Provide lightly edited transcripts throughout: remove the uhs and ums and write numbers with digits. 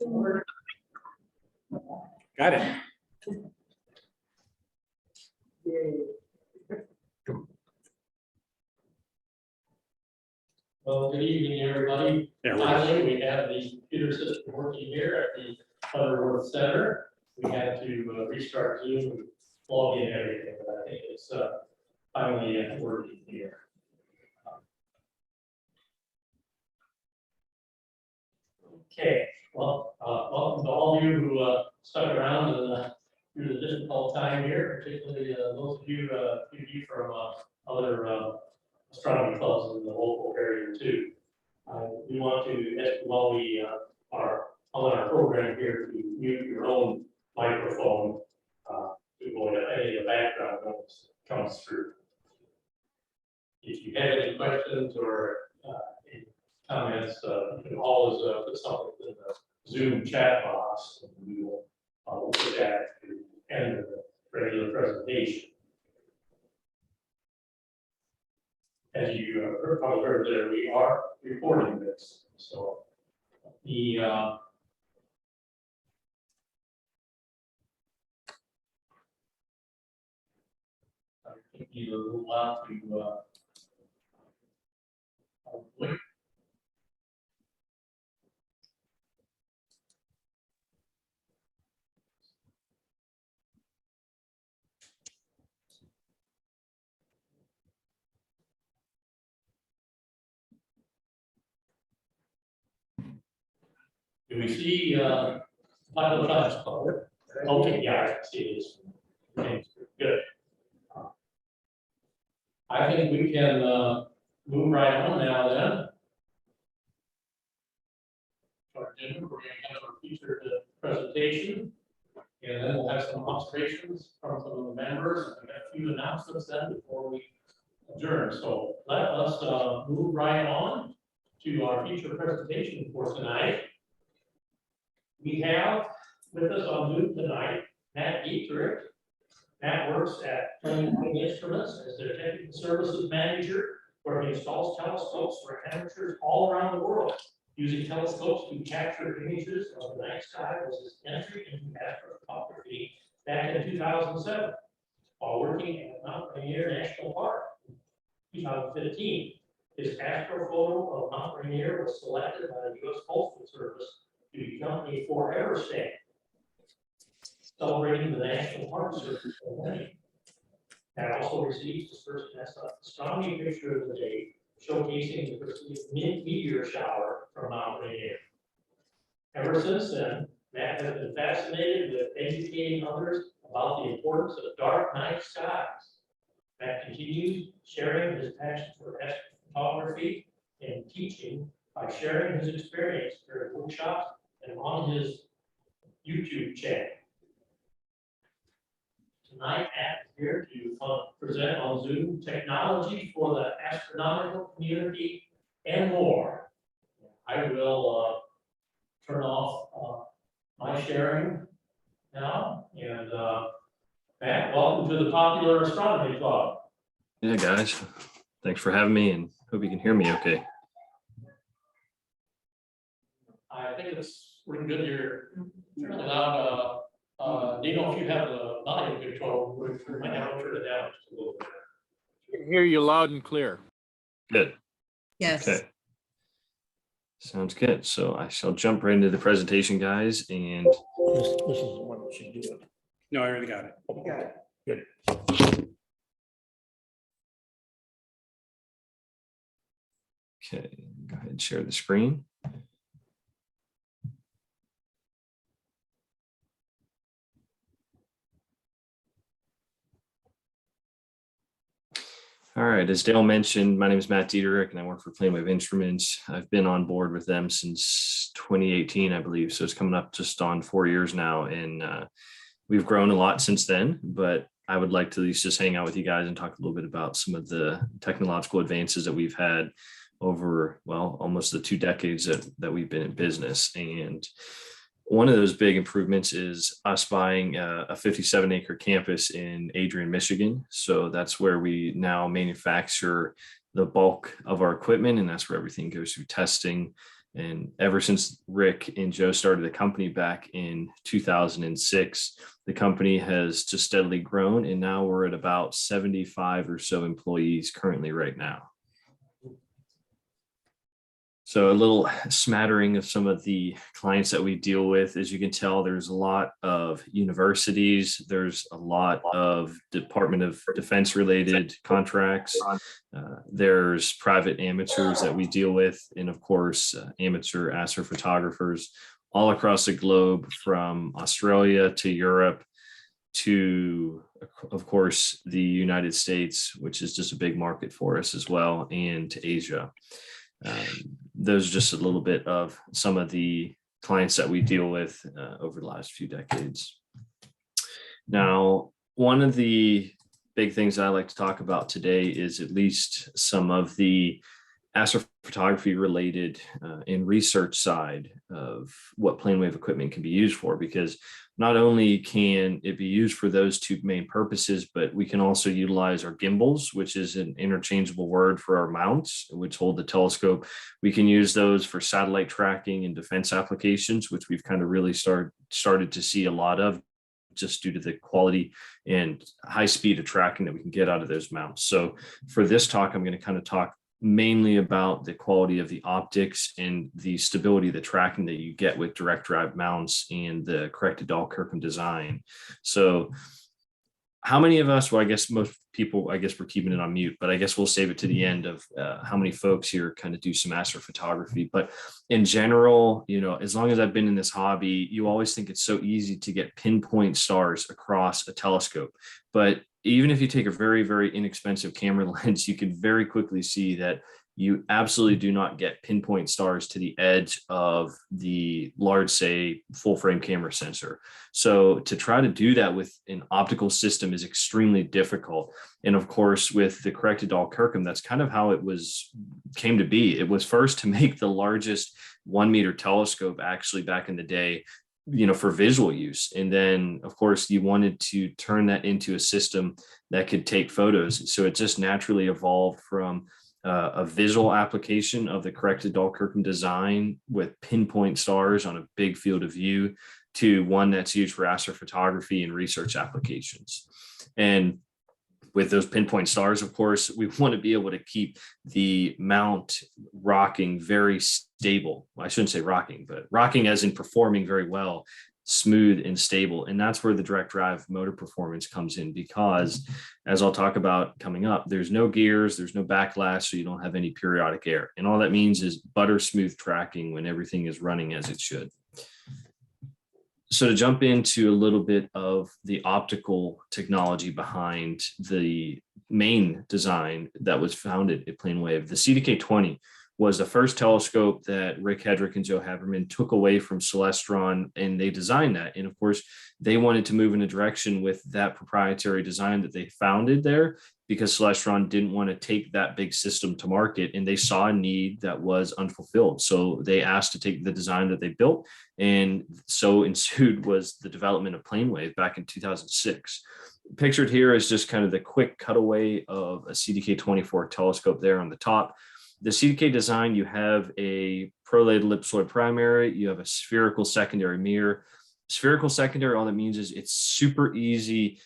Got it. Well, good evening, everybody. There we go. Finally, we have the computer system working here at the Butterworth Center. We had to restart Zoom and log in everything, but I think it's finally working here. Okay, well, welcome to all of you who stuck around through the difficult time here, particularly those of you from other astronomy clubs in the local area too. We want to, while we are on our program here, to mute your own microphone to avoid any of the background noise that comes through. If you have any questions or any comments, you can always put something in the Zoom chat box, and we will put that at the end of the regular presentation. As you probably heard there, we are recording this. So the I think you will allow to link. Do we see pilot class color? Okay, yeah, I see this. Okay, good. I think we can move right on now then. Our agenda, we're going to have our featured presentation, and then we'll have some observations from some of the members and a few announcements then before we adjourn. So let us move right on to our feature presentation for tonight. We have with us on Zoom tonight, Matt Dietrich. Matt works at Plain Instruments as their technical services manager, where he installs telescopes for amateurs all around the world. Using telescopes to capture images of the night sky was his entry into astrophotography back in 2007, while working at Mount Rainier National Park in 2015. His astrophoto of Mount Rainier was selected by the U.S. Postal Service to become a forever stamp, celebrating the National Park Service millennium. That also received his first astronomy picture of the day, showcasing the perceived meteor shower from Mount Rainier. Ever since then, Matt has been fascinated with educating others about the importance of dark night skies. Matt continues sharing his passion for astrophotography and teaching by sharing his experience during workshops and on his YouTube channel. Tonight, Matt is here to present on Zoom technology for the astronomical community and more. I will turn off my sharing now, and Matt, welcome to the Popular Astronomy Club. Yeah, guys, thanks for having me, and hope you can hear me okay. I think it's pretty good. You're fairly loud. Dino, if you have the volume control, we might have to turn it down just a little bit. I can hear you loud and clear. Good. Yes. Okay. Sounds good. So I shall jump right into the presentation, guys, and This is the one that should do it. No, I already got it. Got it. Good. okay, go ahead and share the screen. All right, as Dale mentioned, my name is Matt Dietrich and I work for Plainwave Instruments. I've been on board with them since 2018, I believe. So it's coming up just on 4 years now. And we've grown a lot since then, but I would like to at least just hang out with you guys and talk a little bit about some of the technological advances that we've had over, well, almost the 2 decades that we've been in business. And one of those big improvements is us buying a 57-acre campus in Adrian, Michigan. So that's where we now manufacture the bulk of our equipment, and that's where everything goes through testing And ever since Rick and Joe started the company back in 2006, the company has just steadily grown. And now we're at about 75 or so employees currently right now. So a little smattering of some of the clients that we deal with. As you can tell, there's a lot of universities. There's a lot of Department of Defense related contracts. There's private amateurs that we deal with. And of course, amateur astrophotographers all across the globe, from Australia to Europe to, of course, the United States, which is just a big market for us as well, and to Asia. Those are just a little bit of some of the clients that we deal with over the last few decades. Now, one of the big things I like to talk about today is at least some of the astrophotography related and research side of what plane wave equipment can be used for, because not only can it be used for those two main purposes, but we can also utilize our gimbals, which is an interchangeable word for our mounts, which hold the telescope. We can use those for satellite tracking and defense applications, which we've kind of really started to see a lot of, just due to the quality and high speed of tracking that we can get out of those mounts. So for this talk, I'm going to kind of talk mainly about the quality of the optics and the stability of the tracking that you get with direct drive mounts and the corrected Dahl-Kirkham design. So how many of us, well, I guess most people, I guess we're keeping it on mute, but I guess we'll save it to the end of how many folks here kind of do some astrophotography. But in general, you know, as long as I've been in this hobby, you always think it's so easy to get pinpoint stars across a telescope. But even if you take a very, very inexpensive camera lens, you can very quickly see that you absolutely do not get pinpoint stars to the edge of the large, say, full frame camera sensor. So to try to do that with an optical system is extremely difficult. And of course, with the corrected Dahl-Kirkham, that's kind of how it came to be. It was first to make the largest 1 meter telescope actually back in the day, you know, for visual use. And then of course you wanted to turn that into a system that could take photos. So it just naturally evolved from a visual application of the corrected Dahl-Kirkham design with pinpoint stars on a big field of view to one that's used for astrophotography and research applications. And with those pinpoint stars, of course, we want to be able to keep the mount rocking very stable. Well, I shouldn't say rocking, but rocking as in performing very well, smooth and stable. And that's where the direct drive motor performance comes in, because as I'll talk about coming up, there's no gears, there's no backlash, so you don't have any periodic air. And all that means is butter smooth tracking when everything is running as it should. So to jump into a little bit of the optical technology behind the main design that was founded at PlaneWave, the CDK-20 was the first telescope that Rick Hedrick and Joe Haberman took away from Celestron, and they designed that. And of course, they wanted to move in a direction with that proprietary design that they founded there, because Celestron didn't want to take that big system to market, and they saw a need that was unfulfilled. So they asked to take the design that they built, and so ensued was the development of PlaneWave back in 2006. Pictured here is just kind of the quick cutaway of a CDK-24 telescope there on the top. The CDK design, you have a prolate ellipsoid primary, you have a spherical secondary mirror. Spherical secondary, all that means is it's super easy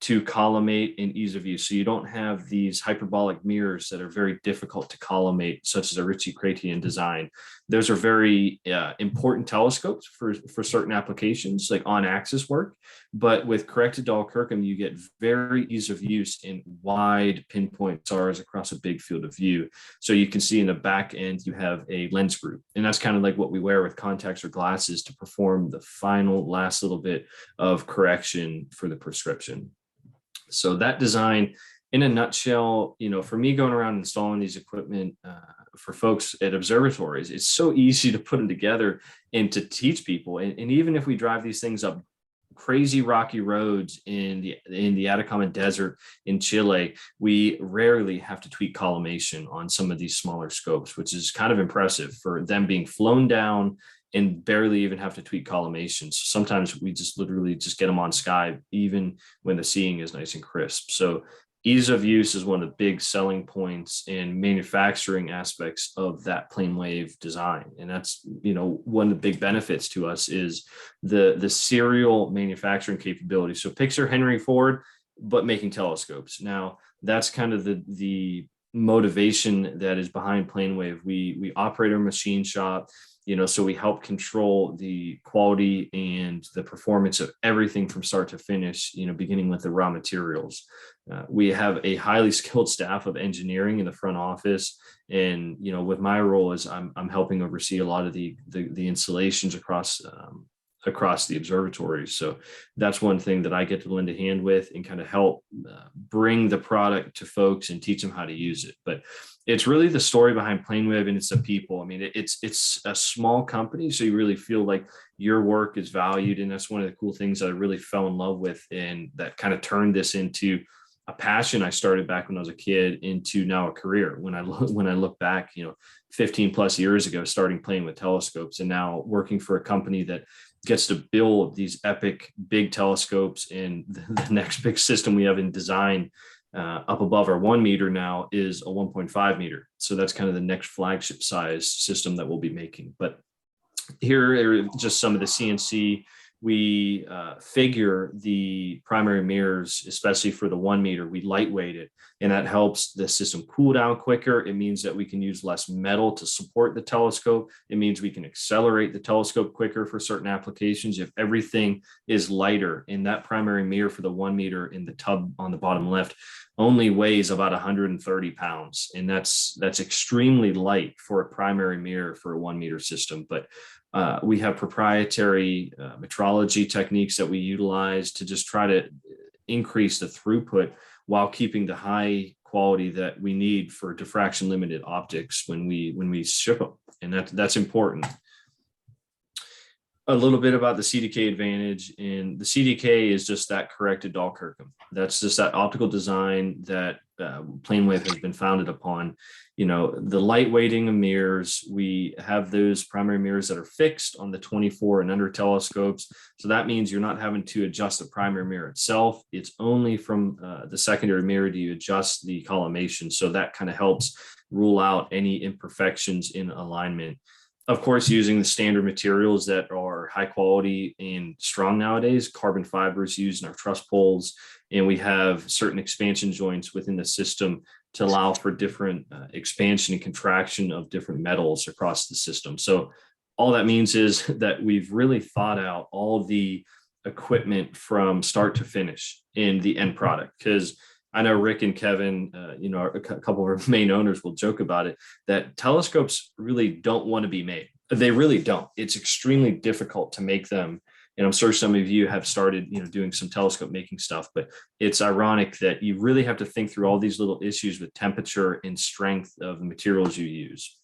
to collimate and ease of use. So you don't have these hyperbolic mirrors that are very difficult to collimate, such as a Ritchey-Chrétien design. Those are very important telescopes for certain applications, like on-axis work. But with corrected Dahl-Kirkham, you get very ease of use in wide pinpoint stars across a big field of view. So you can see in the back end, you have a lens group. And that's kind of like what we wear with contacts or glasses to perform the final last little bit of correction for the prescription. So that design, in a nutshell, you know, for me going around installing these equipment for folks at observatories, it's so easy to put them together and to teach people. And even if we drive these things up crazy rocky roads in the Atacama Desert in Chile, we rarely have to tweak collimation on some of these smaller scopes, which is kind of impressive for them being flown down and barely even have to tweak collimation. So sometimes we just literally just get them on sky, even when the seeing is nice and crisp. So ease of use is one of the big selling points and manufacturing aspects of that plane wave design. And that's, one of the big benefits to us is the serial manufacturing capability. So picture Henry Ford, but making telescopes. Now that's kind of the motivation that is behind plane wave. We operate our machine shop, so we help control the quality and the performance of everything from start to finish, beginning with the raw materials. We have a highly skilled staff of engineering in the front office. And, with my role is I'm helping oversee a lot of the installations across the observatory. So that's one thing that I get to lend a hand with and kind of help bring the product to folks and teach them how to use it. But it's really the story behind PlaneWave, and it's the people. I mean, it's a small company, so you really feel like your work is valued. And that's one of the cool things that I really fell in love with, and that kind of turned this into a passion I started back when I was a kid into now a career. When I look back, 15 plus years ago, starting playing with telescopes and now working for a company that gets to build these epic big telescopes. And the next big system we have in design up above our 1 meter now is a 1.5 meter. So that's kind of the next flagship size system that we'll be making. But here are just some of the CNC. We figure the primary mirrors, especially for the 1 meter, we lightweight it, and that helps the system cool down quicker. It means that we can use less metal to support the telescope. It means we can accelerate the telescope quicker for certain applications if everything is lighter. And that primary mirror for the 1 meter in the tub on the bottom left only weighs about 130 pounds. And that's extremely light for a primary mirror for a 1 meter system. But we have proprietary metrology techniques that we utilize to just try to increase the throughput while keeping the high quality that we need for diffraction limited optics when we ship them. And that's important. A little bit about the CDK advantage, and the CDK is just that corrected Dahl-Kirkham. That's just that optical design that PlaneWave has been founded upon. The lightweighting of mirrors, we have those primary mirrors that are fixed on the 24 and under telescopes. So that means you're not having to adjust the primary mirror itself. It's only from the secondary mirror do you adjust the collimation. So that kind of helps rule out any imperfections in alignment. Of course, using the standard materials that are high quality and strong nowadays, carbon fibers used in our truss poles, and we have certain expansion joints within the system to allow for different expansion and contraction of different metals across the system. So all that means is that we've really thought out all the equipment from start to finish in the end product, because I know Rick and Kevin, a couple of our main owners will joke about it, that telescopes really don't want to be made. They really don't. It's extremely difficult to make them. And I'm sure some of you have started, doing some telescope making stuff, but it's ironic that you really have to think through all these little issues with temperature and strength of the materials you use.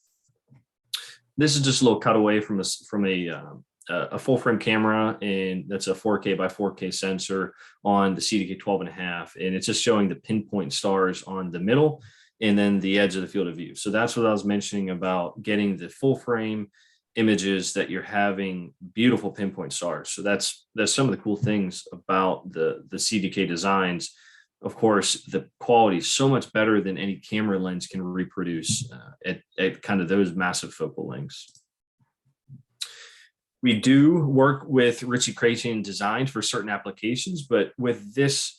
This is just a little cutaway from a full frame camera, and that's a 4K by 4K sensor on the CDK 12.5. And it's just showing the pinpoint stars on the middle and then the edge of the field of view. So that's what I was mentioning about getting the full frame images, that you're having beautiful pinpoint stars. So that's some of the cool things about the CDK designs. Of course, the quality is so much better than any camera lens can reproduce at kind of those massive focal lengths. We do work with Ritchie Chrétien designs for certain applications, but with this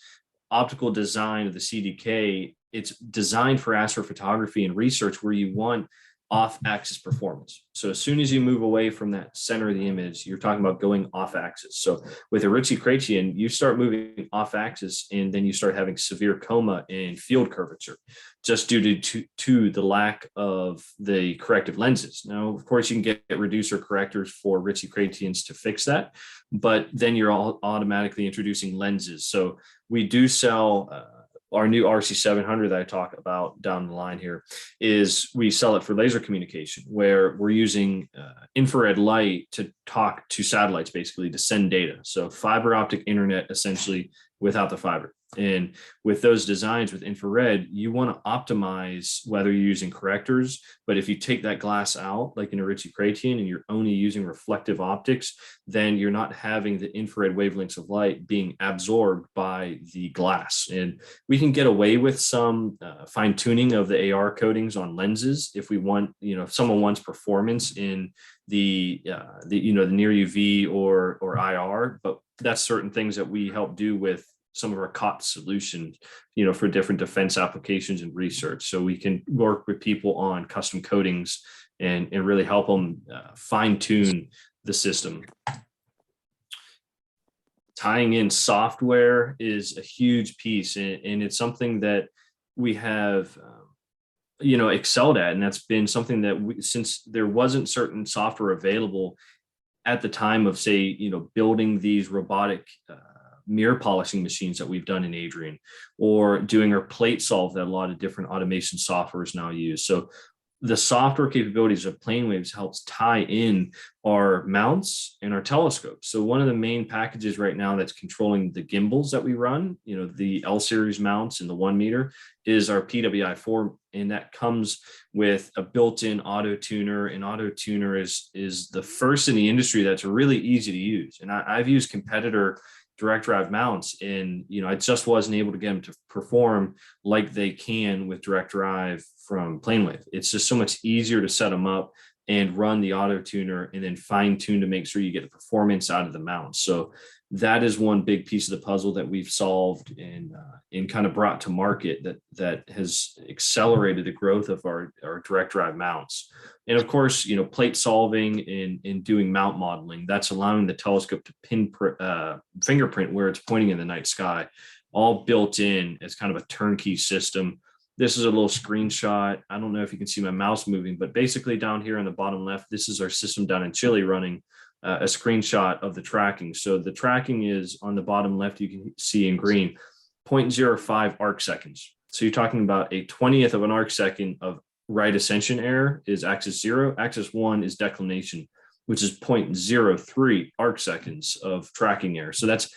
optical design of the CDK, it's designed for astrophotography and research where you want off-axis performance. So as soon as you move away from that center of the image, you're talking about going off-axis. So with a Ritchie Chrétien, you start moving off-axis, and then you start having severe coma and field curvature, just due to the lack of the corrective lenses. Now, of course, you can get reducer correctors for Ritchie Chrétiens to fix that, but then you're all automatically introducing lenses. So we do sell our new RC700 that I talk about down the line here, is we sell it for laser communication, where we're using infrared light to talk to satellites, basically to send data. So fiber optic internet, essentially, without the fiber. And with those designs with infrared, you want to optimize whether you're using correctors, but if you take that glass out, like in a Ritchie Chrétien, and you're only using reflective optics, then you're not having the infrared wavelengths of light being absorbed by the glass. And we can get away with some fine tuning of the AR coatings on lenses if we want, if someone wants performance in the near UV or IR, but that's certain things that we help do with some of our COTS solutions, for different defense applications and research. So we can work with people on custom coatings and really help them fine tune the system. Tying in software is a huge piece, and it's something that we have excelled at, and that's been something that since there wasn't certain software available at the time of, say, building these robotic mirror polishing machines that we've done in Adrian, or doing our plate solve that a lot of different automation softwares now use. So the software capabilities of PlaneWaves helps tie in our mounts and our telescopes. So one of the main packages right now that's controlling the gimbals that we run, the L series mounts and the 1 meter, is our PWI4, and that comes with a built-in auto tuner. And auto tuner is the first in the industry that's really easy to use. And I've used competitor direct drive mounts, and I just wasn't able to get them to perform like they can with direct drive from PlaneWave. It's just so much easier to set them up and run the auto tuner and then fine tune to make sure you get the performance out of the mount. So that is one big piece of the puzzle that we've solved and kind of brought to market that has accelerated the growth of our direct drive mounts. And of course, plate solving and doing mount modeling, that's allowing the telescope to fingerprint where it's pointing in the night sky, all built in as kind of a turnkey system. This is a little screenshot. I don't know if you can see my mouse moving, but basically down here on the bottom left, this is our system down in Chile running a screenshot of the tracking. So the tracking is on the bottom left, you can see in green, 0.05 arc seconds. So you're talking about a 20th of an arc second of right ascension error is axis 0. Axis 1 is declination, which is 0.03 arc seconds of tracking error. So that's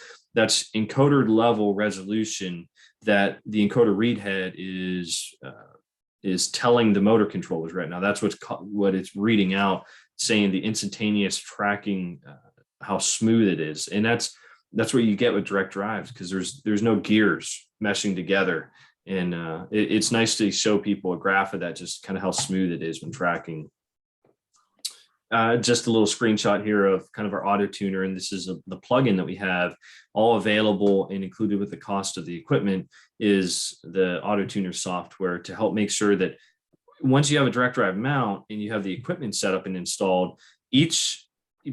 encoder level resolution that the encoder read head is telling the motor controllers right now. That's what it's reading out, saying the instantaneous tracking, how smooth it is. And that's what you get with direct drives, because there's no gears meshing together. And it's nice to show people a graph of that, just kind of how smooth it is when tracking. Just a little screenshot here of kind of our auto tuner, and this is the plugin that we have, all available and included with the cost of the equipment is the auto tuner software to help make sure that once you have a direct drive mount and you have the equipment set up and installed, each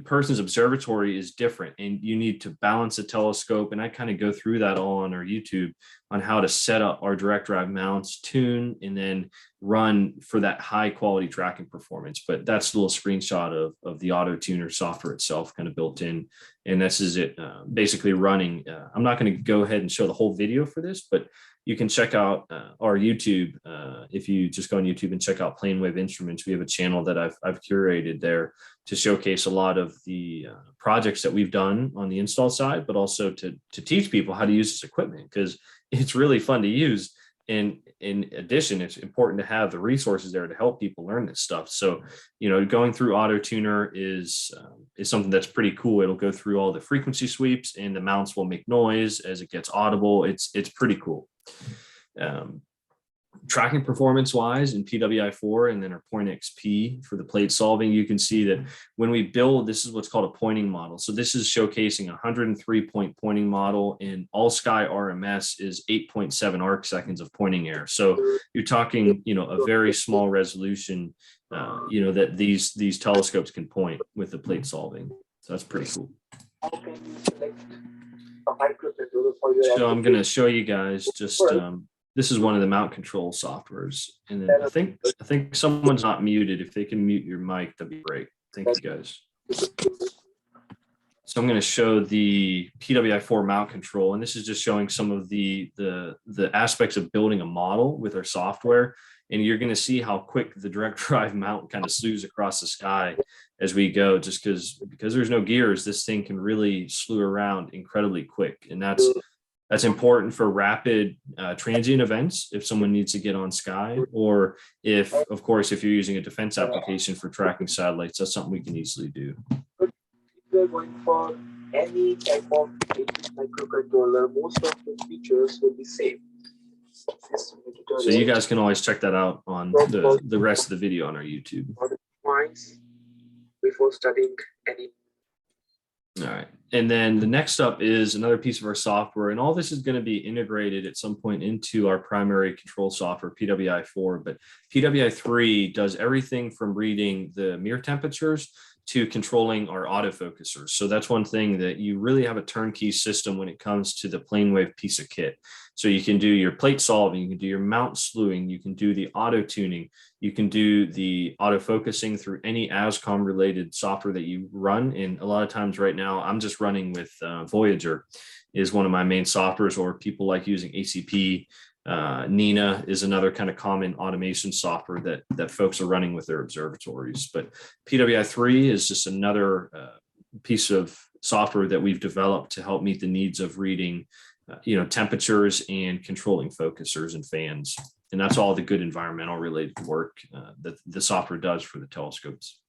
person's observatory is different, and you need to balance a telescope. And I kind of go through that all on our YouTube on how to set up our direct drive mounts, tune, and then run for that high quality tracking performance. But that's a little screenshot of the auto tuner software itself, kind of built in. And this is it basically running. I'm not going to go ahead and show the whole video for this, but you can check out our YouTube. If you just go on YouTube and check out PlaneWave Instruments, we have a channel that I've curated there to showcase a lot of the projects that we've done on the install side, but also to teach people how to use this equipment, because it's really fun to use. And in addition, it's important to have the resources there to help people learn this stuff. So, going through auto tuner is something that's pretty cool. It'll go through all the frequency sweeps, and the mounts will make noise as it gets audible. It's pretty cool. Tracking performance wise in PWI4 and then our Point XP for the plate solving, you can see that when we build, this is what's called a pointing model. So this is showcasing a 103 point pointing model, and all sky RMS is 8.7 arc seconds of pointing error. So you're talking, a very small resolution, that these telescopes can point with the plate solving. So that's pretty cool. So I'm going to show you guys just, this is one of the mount control softwares. And then I think someone's not muted. If they can mute your mic, that'd be great. Thank you guys. So I'm going to show the PWI4 mount control, and this is just showing some of the aspects of building a model with our software. And you're going to see how quick the direct drive mount kind of slews across the sky as we go, just because there's no gears, this thing can really slew around incredibly quick. And that's That's important for rapid transient events if someone needs to get on sky, or if, of course, if you're using a defense application for tracking satellites, that's something we can easily do. If you're going for any type of basic microcontroller, most of the features will be same. So you guys can always check that out on the rest of the video on our YouTube. Points before studying any. All right. And then the next up is another piece of our software, and all this is going to be integrated at some point into our primary control software, PWI4, but PWI3 does everything from reading the mirror temperatures to controlling our autofocusers. So that's one thing that you really have a turnkey system when it comes to the PlaneWave piece of kit. So you can do your plate solving, you can do your mount slewing, you can do the auto tuning, you can do the autofocusing through any ASCOM related software that you run. And a lot of times right now, I'm just running with Voyager is one of my main softwares, or people like using ACP. Nina is another kind of common automation software that folks are running with their observatories. But PWI3 is just another piece of software that we've developed to help meet the needs of reading temperatures and controlling focusers and fans. And that's all the good environmental related work that the software does for the telescopes.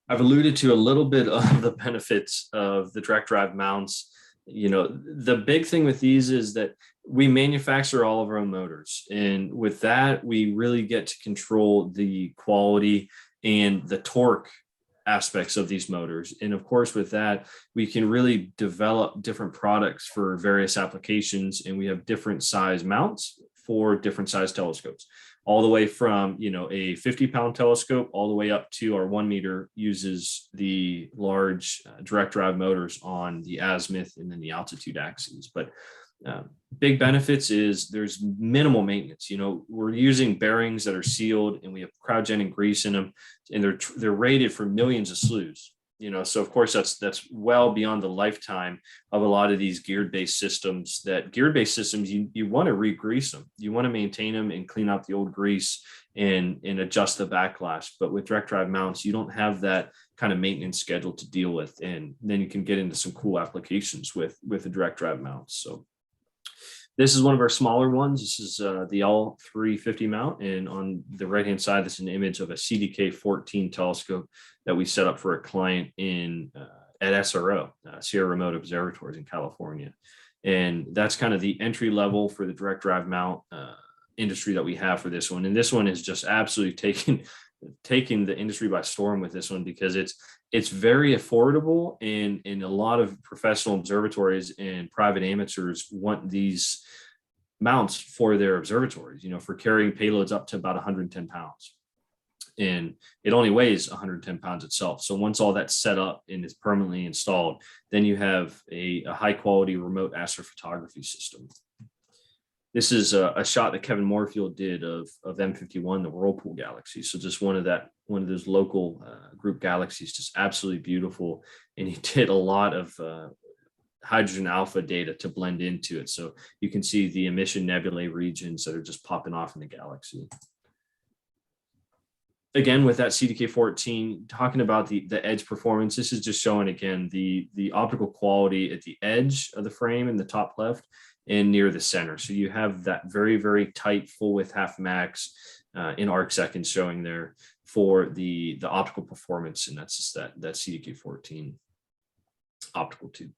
I've alluded to a little bit of the benefits of the direct drive mounts. The big thing with these is that we manufacture all of our own motors. And with that, we really get to control the quality and the torque aspects of these motors. And of course, with that, we can really develop different products for various applications. And we have different size mounts for different size telescopes, all the way from, a 50-pound telescope all the way up to our 1 meter uses the large direct drive motors on the azimuth and then the altitude axes. But big benefits is there's minimal maintenance. We're using bearings that are sealed, and we have cryogenic grease in them, and they're rated for millions of slews. So of course that's well beyond the lifetime of a lot of these geared-based systems. You want to re-grease them, you want to maintain them and clean out the old grease and adjust the backlash. But with direct drive mounts, you don't have that kind of maintenance schedule to deal with, and then you can get into some cool applications with the direct drive mounts. So this is one of our smaller ones. This is the L350 mount. And on the right-hand side, this is an image of a CDK-14 telescope that we set up for a client at SRO, Sierra Remote Observatories in California. And that's kind of the entry level for the direct drive mount industry that we have for this one. And this one is just absolutely taking the industry by storm with this one, because it's very affordable, and a lot of professional observatories and private amateurs want these mounts for their observatories, for carrying payloads up to about 110 pounds. And it only weighs 110 pounds itself. So once all that's set up and is permanently installed, then you have a high quality remote astrophotography system. This is a shot that Kevin Moorfield did of M51, the Whirlpool galaxy. So just one of those local group galaxies, just absolutely beautiful. And he did a lot of hydrogen alpha data to blend into it. So you can see the emission nebulae regions that are just popping off in the galaxy. Again, with that CDK-14, talking about the edge performance, this is just showing, again, the optical quality at the edge of the frame in the top left and near the center. So you have that very, very tight full width half max in arc seconds showing there for the optical performance. And that's just that CDK-14 optical tube.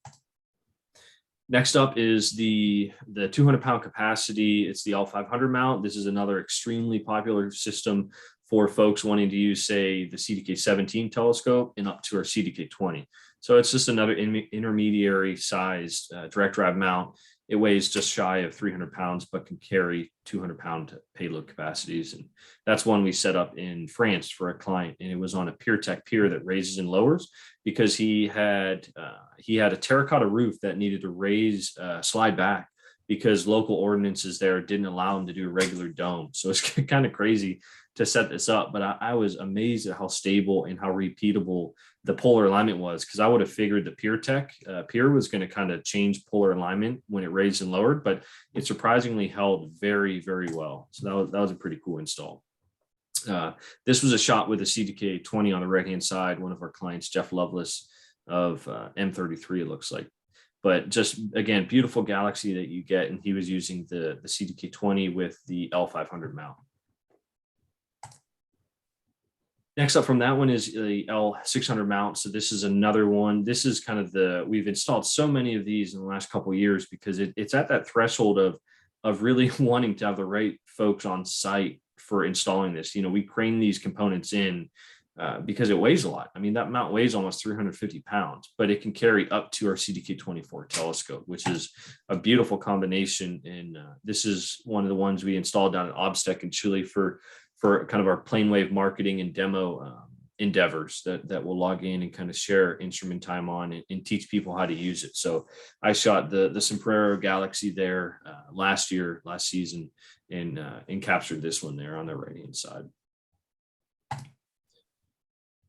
Next up is the 200-pound capacity. It's the L500 mount. This is another extremely popular system for folks wanting to use, say, the CDK-17 telescope and up to our CDK-20. So it's just another intermediary sized direct drive mount. It weighs just shy of 300 pounds, but can carry 200-pound payload capacities. And that's one we set up in France for a client. And it was on a PureTech pier that raises and lowers, because he had a terracotta roof that needed to slide back, because local ordinances there didn't allow him to do a regular dome. So it's kind of crazy to set this up, but I was amazed at how stable and how repeatable the polar alignment was, because I would have figured the PureTech pier was going to kind of change polar alignment when it raised and lowered, but it surprisingly held very, very well. So that was a pretty cool install. This was a shot with a CDK-20 on the right-hand side, one of our clients, Jeff Lovelace of M33, it looks like. but just again, beautiful galaxy that you get. And he was using the CDK20 with the L500 mount. Next up from that one is the L600 mount. So this is another one. This is kind of we've installed so many of these in the last couple of years because it's at that threshold of really wanting to have the right folks on site for installing this. We crane these components in because it weighs a lot. I mean, that mount weighs almost 350 pounds, but it can carry up to our CDK24 telescope, which is a beautiful combination. And this is one of the ones we installed down at OBSTEC in Chile for kind of our plane wave marketing and demo endeavors that we'll log in and kind of share instrument time on and teach people how to use it. So I shot the Sombrero Galaxy there last season, and captured this one there on the right-hand side.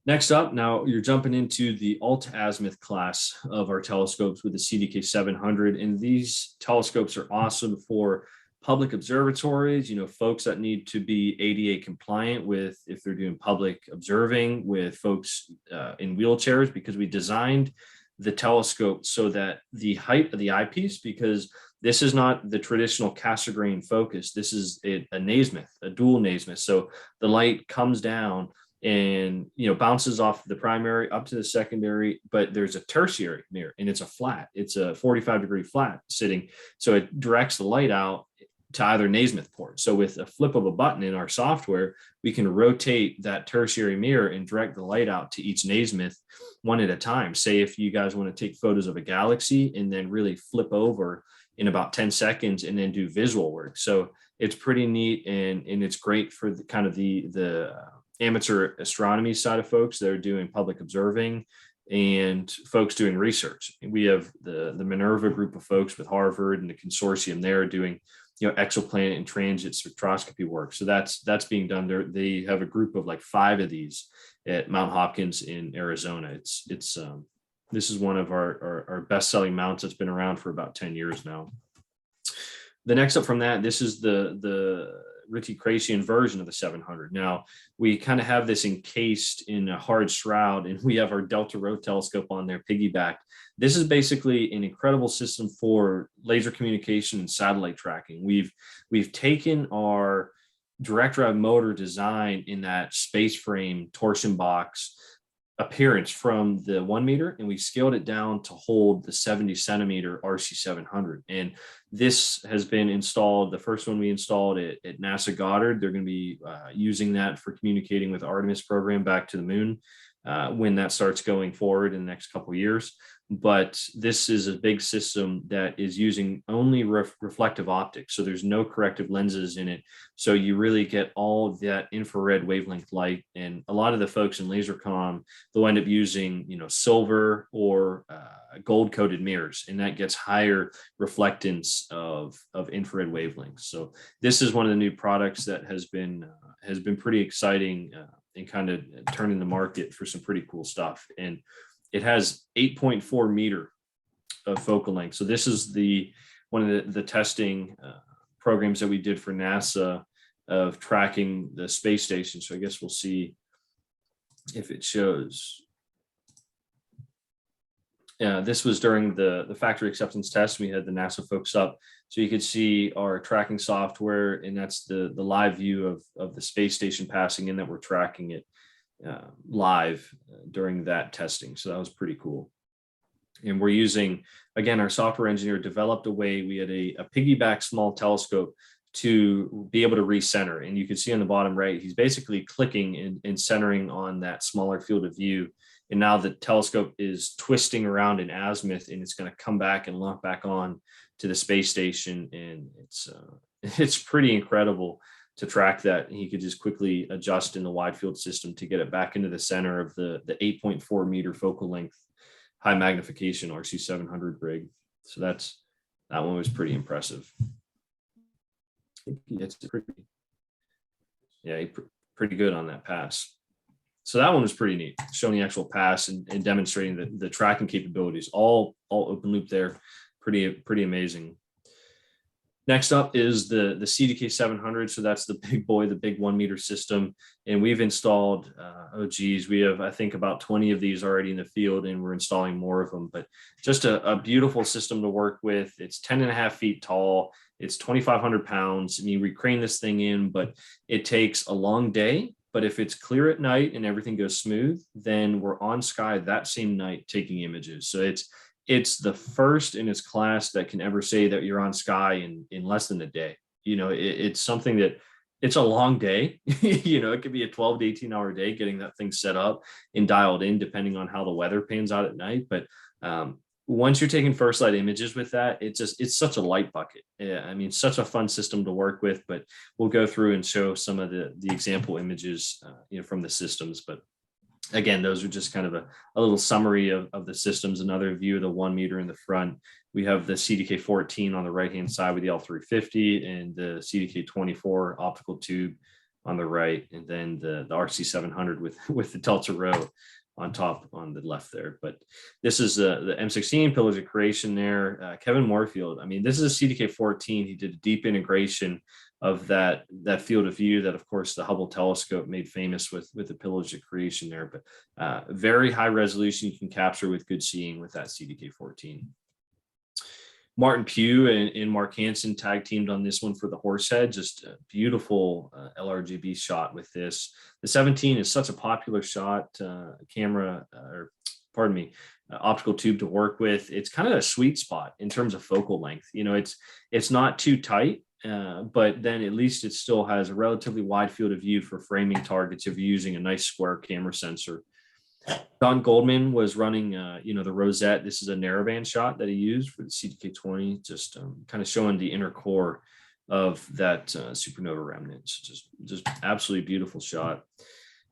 Next up, now you're jumping into the alt-azimuth class of our telescopes with the CDK 700. And these telescopes are awesome for public observatories, folks that need to be ADA compliant with if they're doing public observing with folks in wheelchairs, because we designed the telescope so that the height of the eyepiece, because this is not the traditional Cassegrain focus, this is a Naismith, a dual Naismith. So the light comes down and bounces off the primary up to the secondary, but there's a tertiary mirror and it's a 45-degree flat sitting. So it directs the light out to either Naismith port. So with a flip of a button in our software, we can rotate that tertiary mirror and direct the light out to each Naismith one at a time. Say if you guys want to take photos of a galaxy and then really flip over in about 10 seconds and then do visual work. So it's pretty neat, and it's great for the amateur astronomy side of folks that are doing public observing and folks doing research. We have the Minerva group of folks with Harvard and the consortium there doing exoplanet and transit spectroscopy work. So that's being done there. They have a group of like 5 of these at Mount Hopkins in Arizona. This is one of our best-selling mounts that's been around for about 10 years now. The next up from that, this is the Ritchie-Cratian version of the 700. Now, we kind of have this encased in a hard shroud, and we have our Delta Rho telescope on there piggybacked. This is basically an incredible system for laser communication and satellite tracking. We've taken our direct drive motor design in that space frame torsion box appearance from the 1 meter, and we scaled it down to hold the 70 centimeter RC700. And this has been installed. The first one we installed at NASA Goddard. They're going to be using that for communicating with the Artemis program back to the moon when that starts going forward in the next couple of years. But this is a big system that is using only reflective optics. So there's no corrective lenses in it. So you really get all of that infrared wavelength light. And a lot of the folks in laser comm, they'll end up using, silver or gold coated mirrors, and that gets higher reflectance of infrared wavelengths. So this is one of the new products that has been pretty exciting and kind of turning the market for some pretty cool stuff. And it has 8.4 meter of focal length. So this is one of the testing programs that we did for NASA of tracking the space station. So I guess we'll see if it shows. Yeah, this was during the factory acceptance test. We had the NASA folks up, so you could see our tracking software, and that's the live view of the space station passing in that we're tracking it live during that testing. So that was pretty cool. And we're using, again, our software engineer developed a way, we had a piggyback small telescope to be able to recenter. And you can see on the bottom right, he's basically clicking and centering on that smaller field of view. And now the telescope is twisting around in azimuth, and it's going to come back and lock back on to the space station. And it's pretty incredible to track that. He could just quickly adjust in the wide field system to get it back into the center of the 8.4 meter focal length, high magnification RC700 rig. So that one was pretty impressive. It's pretty good on that pass. So that one was pretty neat, showing the actual pass and demonstrating the tracking capabilities, all open loop there. Pretty amazing. Next up is the CDK 700. So that's the big boy, the big 1 meter system. And we've installed, we have, I think, about 20 of these already in the field, and we're installing more of them. But just a beautiful system to work with. It's 10.5 feet tall. It's 2,500 pounds. I mean, we crane this thing in, but it takes a long day. But if it's clear at night and everything goes smooth, then we're on sky that same night taking images. So it's the first in its class that can ever say that you're on sky in less than a day. It's something that it's a long day. It could be a 12 to 18-hour day getting that thing set up and dialed in, depending on how the weather pans out at night. But once you're taking first light images with that, it's such a light bucket. Yeah, I mean, such a fun system to work with. But we'll go through and show some of the example images, from the systems. But again, those are just kind of a little summary of the systems. Another view of the 1 meter in the front. We have the CDK 14 on the right-hand side with the L350 and the CDK 24 optical tube on the right, and then the RC 700 with the Delta row on top on the left there. But this is the M16 pillars of creation there. Kevin Moorfield, I mean, this is a CDK 14. He did a deep integration of that field of view that, of course, the Hubble telescope made famous with the pillars of creation there. But very high resolution you can capture with good seeing with that CDK 14. Martin Pugh and Mark Hansen tag teamed on this one for the Horsehead. Just a beautiful LRGB shot with this. The 17 is such a popular shot optical tube to work with. It's kind of a sweet spot in terms of focal length. It's not too tight, but then at least it still has a relatively wide field of view for framing targets if you're using a nice square camera sensor. Don Goldman was running, the Rosette. This is a narrowband shot that he used for the CDK 20, just kind of showing the inner core of that supernova remnants. Just absolutely beautiful shot.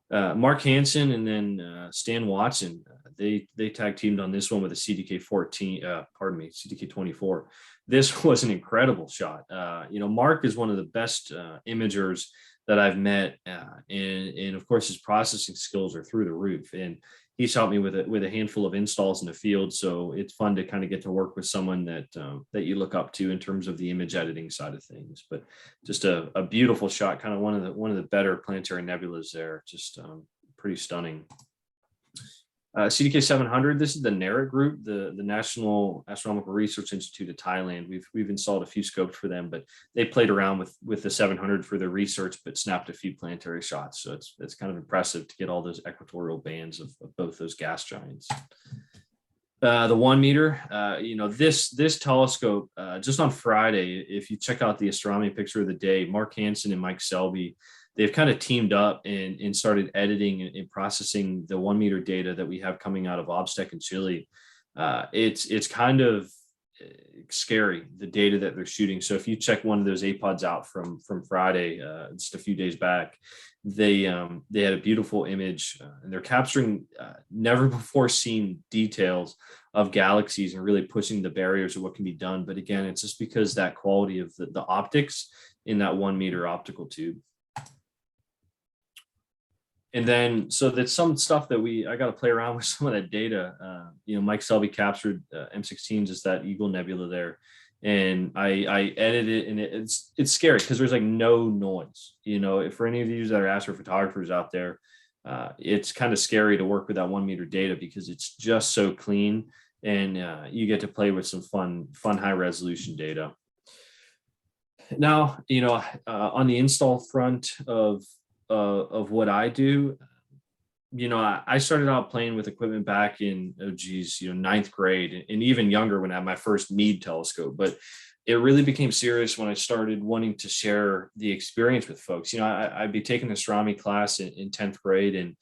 Mark Hansen and then Stan Watson, they tag teamed on this one with a CDK 24. This was an incredible shot. Mark is one of the best imagers that I've met, and of course his processing skills are through the roof, and he's helped me with a handful of installs in the field. So it's fun to kind of get to work with someone that you look up to in terms of the image editing side of things. But just a beautiful shot, kind of one of the better planetary nebulas there. Just pretty stunning. CDK 700, this is the NARIC group, the National Astronomical Research Institute of Thailand. We've installed a few scopes for them, but they played around with the 700 for their research, but snapped a few planetary shots. So it's kind of impressive to get all those equatorial bands of both those gas giants. The 1 meter, this telescope, just on Friday, if you check out the astronomy picture of the day, Mark Hansen and Mike Selby, they've kind of teamed up and started editing and processing the 1 meter data that we have coming out of OBSTEC in Chile. It's kind of scary, the data that they're shooting. So if you check one of those APODs out from Friday, just a few days back, they had a beautiful image, and they're capturing never before seen details of galaxies and really pushing the barriers of what can be done. But again, it's just because that quality of the optics in that 1 meter optical tube. And then, so that's some stuff that I got to play around with some of that data. Mike Selby captured M16, just that Eagle Nebula there. And I edited it, and it's scary because there's like no noise. For any of you that are astrophotographers out there, it's kind of scary to work with that 1 meter data because it's just so clean, and you get to play with some fun high resolution data. Now, on the install front of what I do, I started out playing with equipment back in, ninth grade, and even younger when I had my first Meade telescope. But it really became serious when I started wanting to share the experience with folks. I'd be taking an astronomy class in 10th grade, and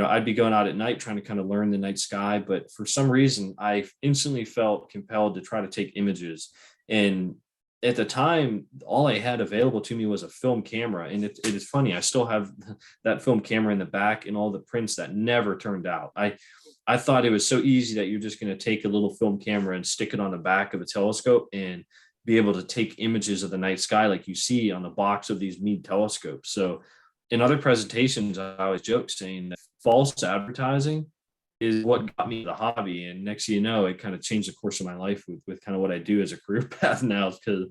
I'd be going out at night trying to kind of learn the night sky. But for some reason, I instantly felt compelled to try to take images. And at the time, all I had available to me was a film camera. And it is funny, I still have that film camera in the back and all the prints that never turned out. I thought it was so easy that you're just going to take a little film camera and stick it on the back of a telescope and be able to take images of the night sky like you see on the box of these Meade telescopes. So in other presentations, I always joke saying that false advertising is what got me the hobby. And next thing you know, it kind of changed the course of my life with kind of what I do as a career path now, because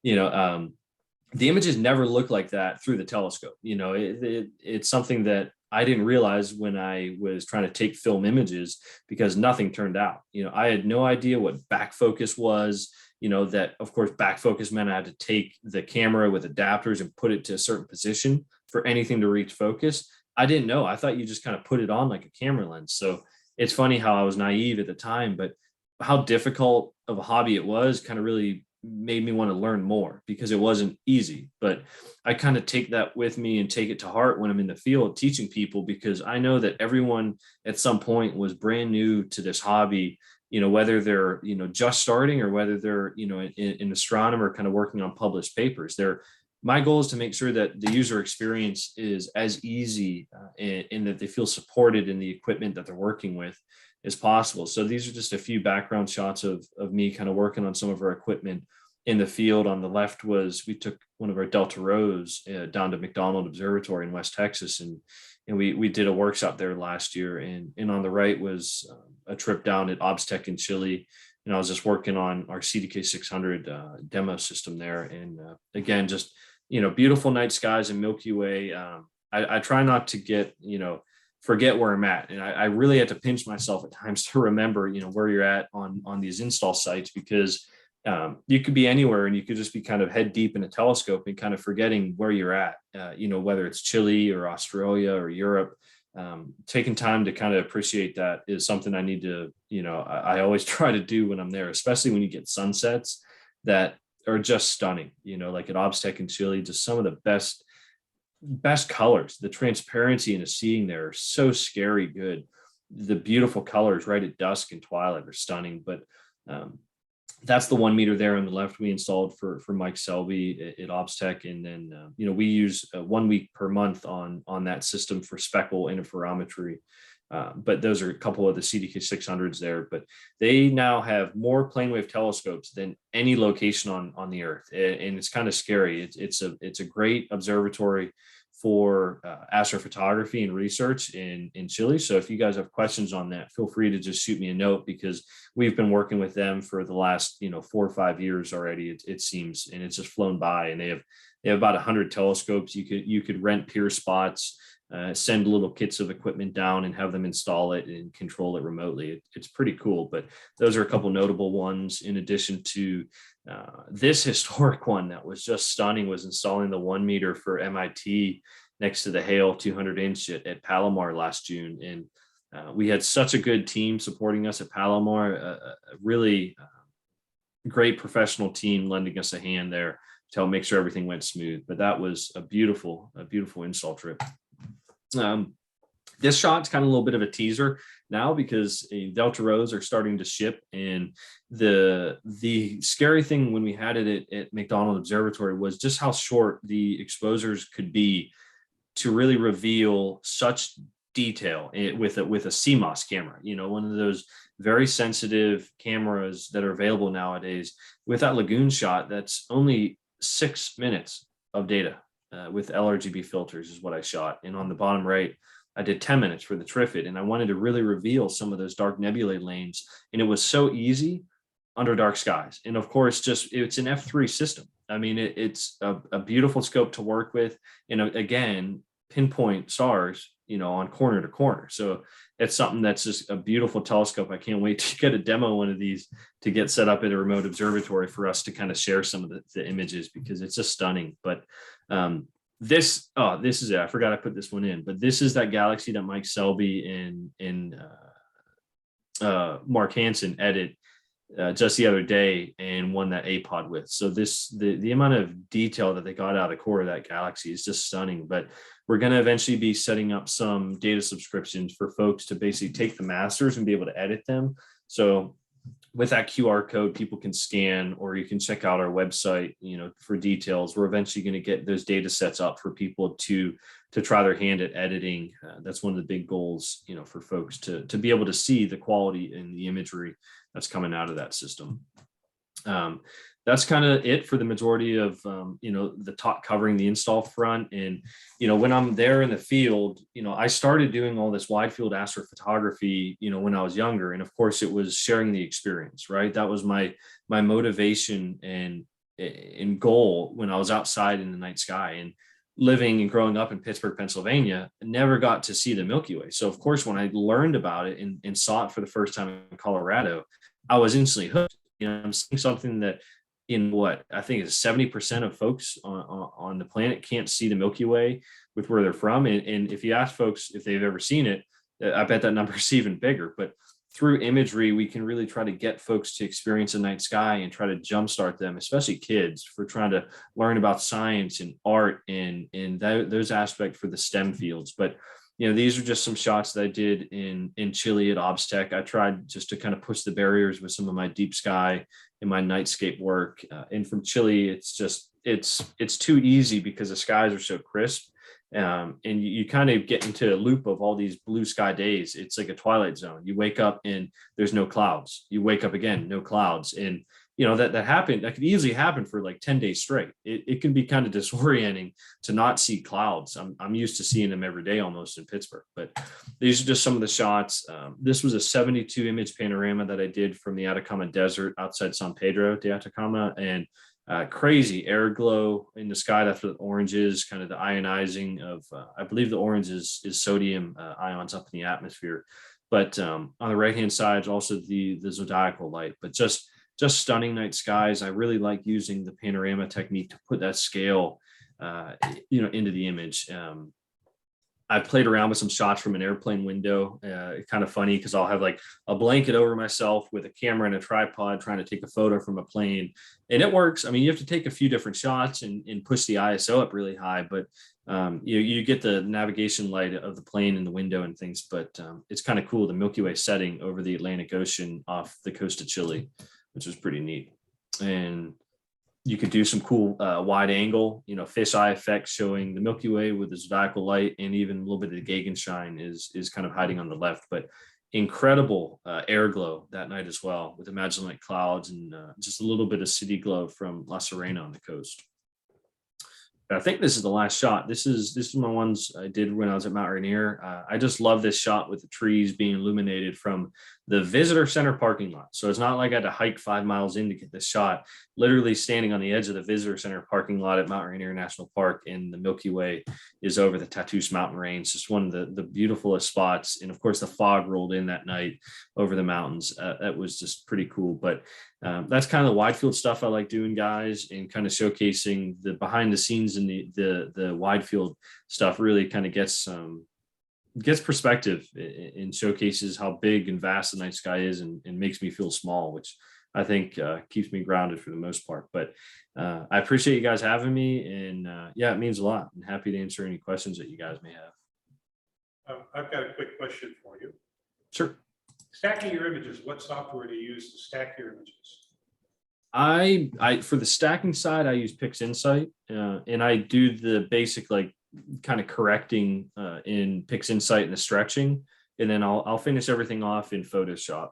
the images never look like that through the telescope. It's something that I didn't realize when I was trying to take film images, because nothing turned out. I had no idea what back focus was. That of course back focus meant I had to take the camera with adapters and put it to a certain position for anything to reach focus. I didn't know. I thought you just kind of put it on like a camera lens. So it's funny how I was naive at the time, but how difficult of a hobby it was kind of really made me want to learn more, because it wasn't easy. But I kind of take that with me and take it to heart when I'm in the field teaching people, because I know that everyone at some point was brand new to this hobby, whether they're, just starting or whether they're, an astronomer kind of working on published papers. My goal is to make sure that the user experience is as easy and that they feel supported in the equipment that they're working with as possible. So these are just a few background shots of me kind of working on some of our equipment in the field. On the left we took one of our Delta Rows down to McDonald Observatory in West Texas, and we did a workshop there last year. And on the right was a trip down at OBSTEC in Chile. And I was just working on our CDK 600 demo system there. And again, just, beautiful night skies and Milky Way. I try not to forget where I'm at. And I really had to pinch myself at times to remember, where you're at on these install sites, because you could be anywhere and you could just be kind of head deep in a telescope and kind of forgetting where you're at, whether it's Chile or Australia or Europe. Taking time to kind of appreciate that is something I need to, I always try to do when I'm there, especially when you get sunsets that are just stunning, like at OBSTEC in Chile, just some of the best colors. The transparency into seeing there are so scary good. The beautiful colors right at dusk and twilight are stunning. But that's the 1 meter there on the left we installed for Mike Selby at OBSTEC. And then, we use 1 week per month on that system for speckle interferometry. But those are a couple of the CDK 600s there, but they now have more plane wave telescopes than any location on the Earth. And it's kind of scary. It's a great observatory for astrophotography and research in Chile. So if you guys have questions on that, feel free to just shoot me a note, because we've been working with them for the last 4 or 5 years already, it seems, and it's just flown by. And they have about 100 telescopes. You could rent peer spots, send little kits of equipment down and have them install it and control it remotely. It's pretty cool. But those are a couple notable ones, in addition to this historic one that was just stunning, was installing the 1 meter for MIT next to the Hale 200-inch at Palomar last June. And we had such a good team supporting us at Palomar, a really great professional team lending us a hand there to help make sure everything went smooth. But that was a beautiful install trip. This shot's kind of a little bit of a teaser now, because Delta Rows are starting to ship. And the scary thing when we had it at McDonald Observatory was just how short the exposures could be to really reveal such detail with a CMOS camera, one of those very sensitive cameras that are available nowadays. With that lagoon shot, that's only 6 minutes of data with LRGB filters is what I shot. And on the bottom right, I did 10 minutes for the Trifid, and I wanted to really reveal some of those dark nebulae lanes. And it was so easy under dark skies. And of course, it's an F3 system. I mean, it's a beautiful scope to work with. And again, pinpoint stars, on corner to corner. So it's something that's just a beautiful telescope. I can't wait to get a demo one of these to get set up at a remote observatory for us to kind of share some of the images, because it's just stunning. But this is it. I forgot I put this one in, but this is that galaxy that Mike Selby and Mark Hansen edit just the other day and won that APOD with. So the amount of detail that they got out of the core of that galaxy is just stunning. But we're going to eventually be setting up some data subscriptions for folks to basically take the masters and be able to edit them. So with that QR code, people can scan, or you can check out our website, for details. We're eventually going to get those data sets up for people to try their hand at editing. That's one of the big goals, for folks to be able to see the quality in the imagery that's coming out of that system. That's kind of it for the majority of, the talk covering the install front. And, when I'm there in the field, I started doing all this wide field astrophotography, when I was younger. And of course it was sharing the experience, right? That was my motivation. And in goal when I was outside in the night sky. And living and growing up in Pittsburgh, Pennsylvania, I never got to see the Milky Way. So of course, when I learned about it and saw it for the first time in Colorado, I was instantly hooked. I'm seeing something that in what I think is 70% of folks on the planet can't see the Milky Way with where they're from. And if you ask folks if they've ever seen it, I bet that number is even bigger. But through imagery, we can really try to get folks to experience the night sky and try to jumpstart them, especially kids, for trying to learn about science and art and those aspects for the STEM fields. But these are just some shots that I did in Chile at OBSTEC. I tried just to kind of push the barriers with some of my deep sky and my nightscape work. And from Chile, it's too easy because the skies are so crisp. And you kind of get into a loop of all these blue sky days. It's like a twilight zone. You wake up and there's no clouds. You wake up again, no clouds. And that happened. That could easily happen for like 10 days straight. It can be kind of disorienting to not see clouds. I'm used to seeing them every day almost in Pittsburgh, but these are just some of the shots. This was a 72 image panorama that I did from the Atacama Desert outside San Pedro de Atacama, and crazy air glow in the sky. That's what orange is, kind of the ionizing of, I believe the orange is sodium ions up in the atmosphere. But on the right-hand side is also the zodiacal light, but just stunning night skies. I really like using the panorama technique to put that scale, into the image. I've played around with some shots from an airplane window. Kind of funny because I'll have like a blanket over myself with a camera and a tripod trying to take a photo from a plane. And it works. I mean, you have to take a few different shots and push the ISO up really high, but you get the navigation light of the plane in the window and things. But it's kind of cool, the Milky Way setting over the Atlantic Ocean off the coast of Chile, which was pretty neat. And you could do some cool wide angle, fisheye effects showing the Milky Way with the zodiacal light, and even a little bit of the Gegenschein is kind of hiding on the left. But incredible air glow that night as well, with Imagine Light clouds and just a little bit of city glow from La Serena on the coast. I think this is the last shot. This is my ones I did when I was at Mount Rainier. I just love this shot with the trees being illuminated from the visitor center parking lot. So it's not like I had to hike 5 miles in to get this shot. Literally standing on the edge of the visitor center parking lot at Mount Rainier National Park, and the Milky Way is over the Tatus Mountain Range. Just one of the beautifulest spots. And of course, the fog rolled in that night over the mountains. That was just pretty cool. But that's kind of the wide field stuff I like doing, guys, and kind of showcasing the behind the scenes and the wide field stuff. Really kind of gets perspective and showcases how big and vast the night sky is, and makes me feel small, which I think keeps me grounded for the most part. But I appreciate you guys having me, and it means a lot. I'm happy to answer any questions that you guys may have. I've got a quick question for you. Sure. Stacking your images, what software do you use to stack your images? I for the stacking side, I use PixInsight, and I do the basic like kind of correcting in PixInsight and the stretching, and then I'll finish everything off in Photoshop.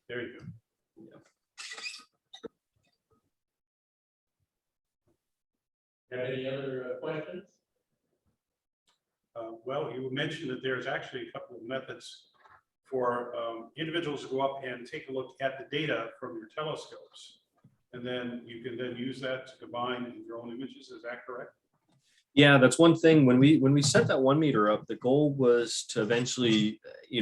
There you go. Have any other questions? Well, you mentioned that there's actually a couple of methods for individuals to go up and take a look at the data from your telescopes, and then you can then use that to combine in your own images. Is that correct? Yeah, that's one thing. When we set that 1 meter up, the goal was to eventually,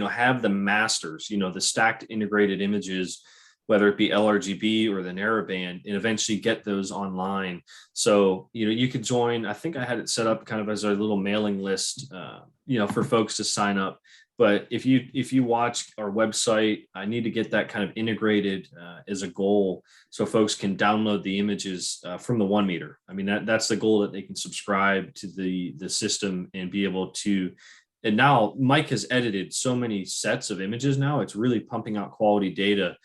have the masters, the stacked integrated images, whether it be LRGB or the narrowband, and eventually get those online. So, you could join. I think I had it set up kind of as a little mailing list, for folks to sign up. But if you watch our website, I need to get that kind of integrated as a goal, so folks can download the images from the 1 meter. I mean, that's the goal, that they can subscribe to the system and be able to. And now Mike has edited so many sets of images. Now it's really pumping out quality data.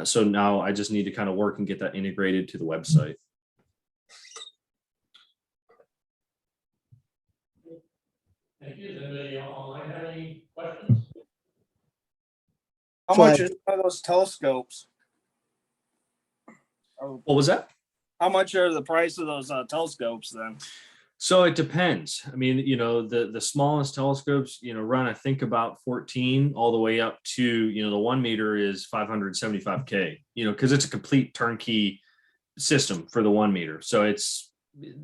So now I just need to kind of work and get that integrated to the website. Thank you. Does anybody online have any questions? How much is one of those telescopes? What was that? How much are the price of those telescopes then? So it depends. I mean, the smallest telescopes, run, I think, about 14 all the way up to, the 1 meter is $575K, because it's a complete turnkey system for the 1 meter. So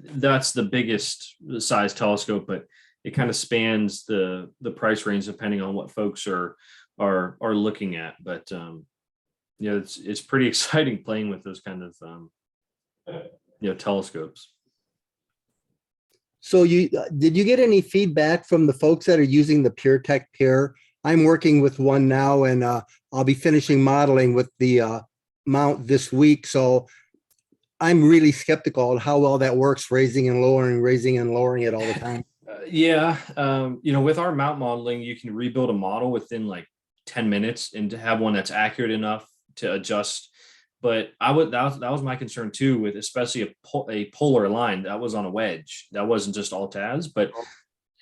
that's the biggest size telescope, but it kind of spans the price range depending on what folks are looking at. But you know, it's pretty exciting playing with those kind of telescopes. So did you get any feedback from the folks that are using the PureTech pair? I'm working with one now, and I'll be finishing modeling with the mount this week. So I'm really skeptical on how well that works, raising and lowering it all the time. Yeah, with our mount modeling, you can rebuild a model within like 10 minutes and to have one that's accurate enough to adjust. But that was my concern too, with especially a polar line that was on a wedge. That wasn't just alt-az, but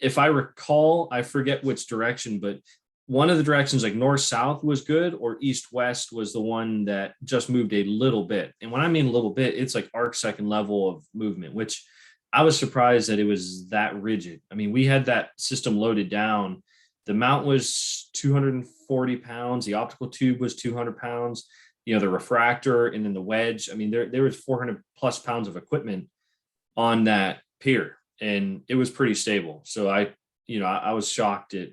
if I recall, I forget which direction, but one of the directions like north-south was good, or east-west was the one that just moved a little bit. And when I mean a little bit, it's like arc-second level of movement, which I was surprised that it was that rigid. I mean, we had that system loaded down. The mount was 240 pounds. The optical tube was 200 pounds. The refractor and then the wedge. I mean, there was 400 plus pounds of equipment on that pier, and it was pretty stable. So I was shocked at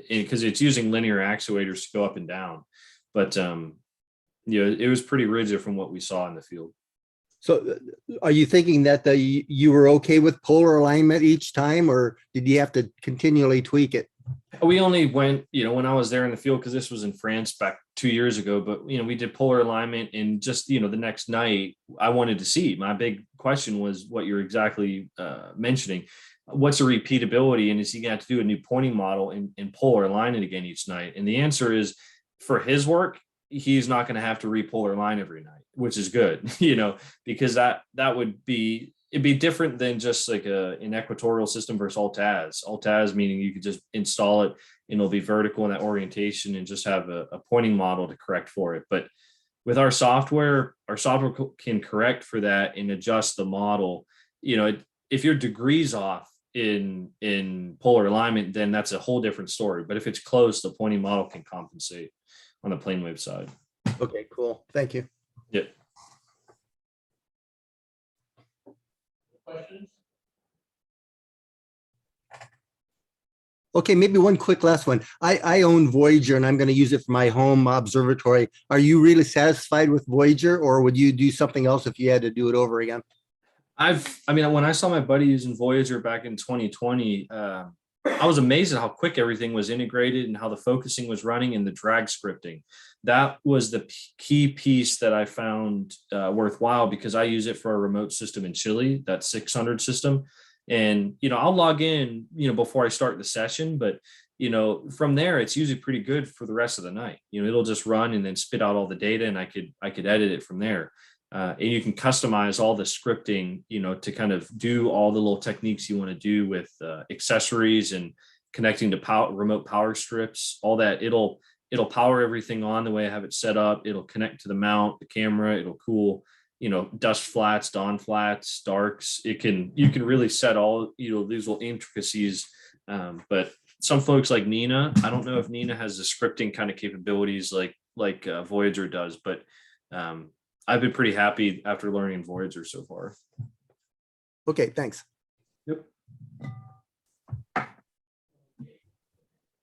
because it's using linear actuators to go up and down, but it was pretty rigid from what we saw in the field. So are you thinking that you were okay with polar alignment each time, or did you have to continually tweak it? We only went, when I was there in the field, because this was in France back 2 years ago, but, we did polar alignment, and just, the next night I wanted to see. My big question was what you're exactly mentioning. What's the repeatability, and is he going to have to do a new pointing model and polar align it again each night? And the answer is, for his work, he's not going to have to repolar align every night, which is good, because it'd be different than just like an equatorial system versus alt-az. Alt-az meaning you could just install it and it'll be vertical in that orientation and just have a pointing model to correct for it. But with our software can correct for that and adjust the model. If you're degrees off in polar alignment, then that's a whole different story. But if it's close, the pointing model can compensate on the plane wave side. Okay, cool. Thank you. Yep. Questions? Okay, maybe one quick last one. I own Voyager, and I'm going to use it for my home observatory. Are you really satisfied with Voyager, or would you do something else if you had to do it over again? When I saw my buddy using Voyager back in 2020, I was amazed at how quick everything was integrated and how the focusing was running and the drag scripting. That was the key piece that I found worthwhile, because I use it for a remote system in Chile, that 600 system. And, I'll log in, before I start the session, but, from there, it's usually pretty good for the rest of the night. It'll just run and then spit out all the data, and I could edit it from there. And you can customize all the scripting, to kind of do all the little techniques you want to do with accessories and connecting to remote power strips, all that. It'll power everything on the way I have it set up. It'll connect to the mount, the camera. It'll cool, dust flats, dawn flats, darks. You can really set all, these little intricacies. But some folks like Nina, I don't know if Nina has the scripting kind of capabilities like Voyager does, but I've been pretty happy after learning Voyager so far. Okay, thanks. Yep.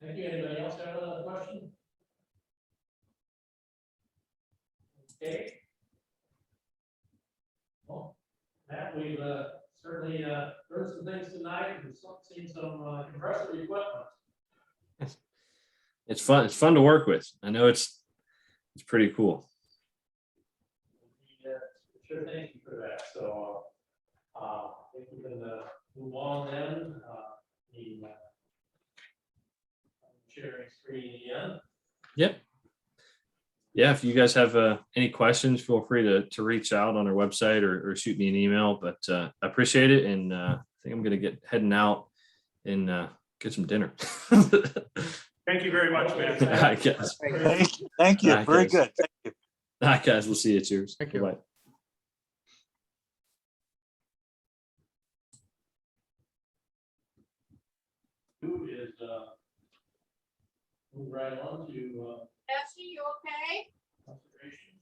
Thank you. Anybody else have another question? Okay. Well, Matt, we've certainly learned some things tonight and seen some impressive equipment. It's fun. It's fun to work with. I know it's pretty cool. Sure, thank you for that. So I think we can move on then. Sharing screen again. Yep. Yeah, if you guys have any questions, feel free to reach out on our website or shoot me an email. But I appreciate it, and I think I'm going to get heading out and get some dinner. Thank you very much, man. All right, guys. Thank you. All right, Very guys. good. Thank you. All right, guys. We'll see you. Cheers. Thank you. Bye. Who is move right on to Jesse, you okay? conservation.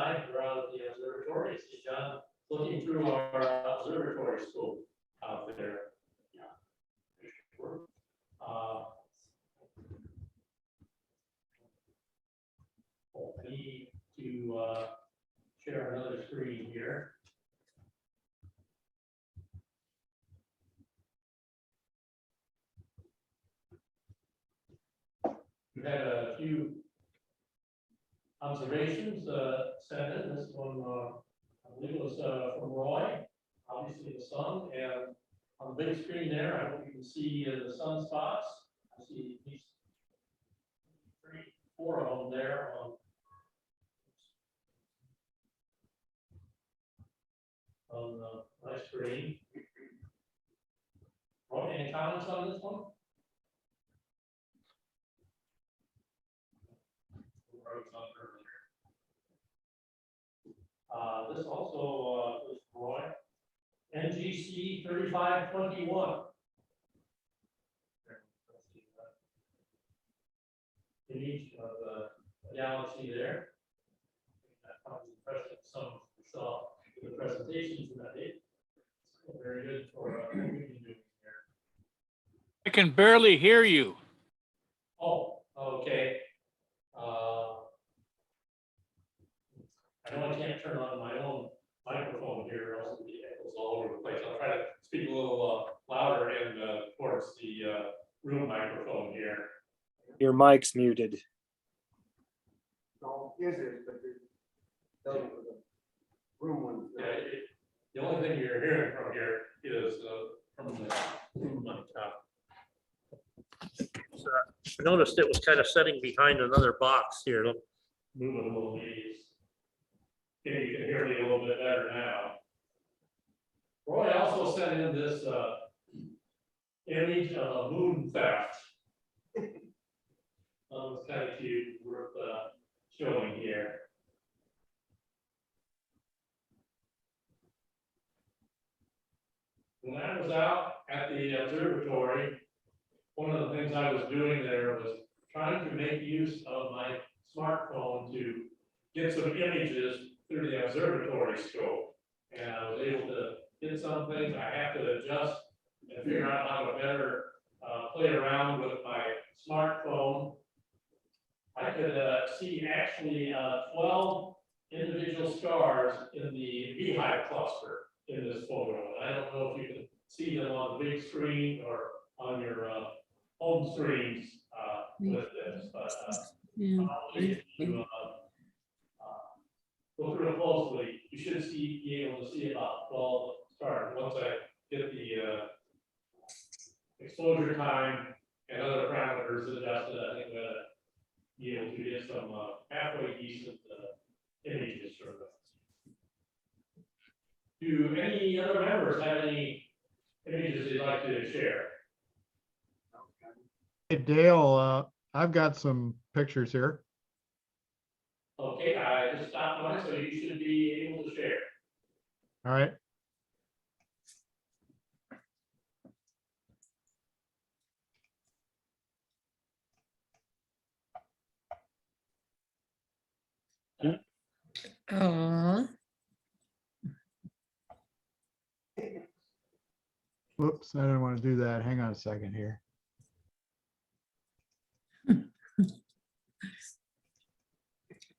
I were out at the observatory, see John looking through our observatory scope out there. Uh, I need to share another screen here. We had a few observations sent in. This one, I believe, was from Roy, obviously the sun, and on the big screen there, I hope you can see the sunspots. I see these 3, 4 of them there on my screen. Roy, any comments on this one? This also was Roy, NGC 3521. Image of the galaxy there. That probably impressive some we saw in the presentations that day. Very good for what we can do here. I can barely hear you. Oh, okay. I know I can't turn on my own microphone here, or else the echoes all over the place. I'll try to speak a little louder and towards the room microphone here. Your mic's muted. No, is it, but the room one. Yeah, the only thing you're hearing from here is from the room on top. I noticed it was kind of sitting behind another box here. Look, Move it a little bit. Okay, you can hear me a little bit better now. Roy also sent in this image of a moon theft. It's kind of cute, worth showing here. When I was out at the observatory, one of the things I was doing there was trying to make use of my smartphone to get some images through the observatory scope. And I was able to get some things. I have to adjust and figure out how to better play around with my smartphone. I could see actually 12 individual stars in the beehive cluster in this photo. And I don't know if you can see them on the big screen or on your home screens with this, but if you go through it closely, you should be able to see about 12 stars. Once I get the exposure time and other parameters adjusted, I think we'll be able to get some halfway decent images from this. Do any other members have any images they'd like to share? Hey Dale, I've got some pictures here. Okay, I just stopped one, so you should be able to share. All right. Oh, Whoops, I didn't want to do that. Hang on a second here.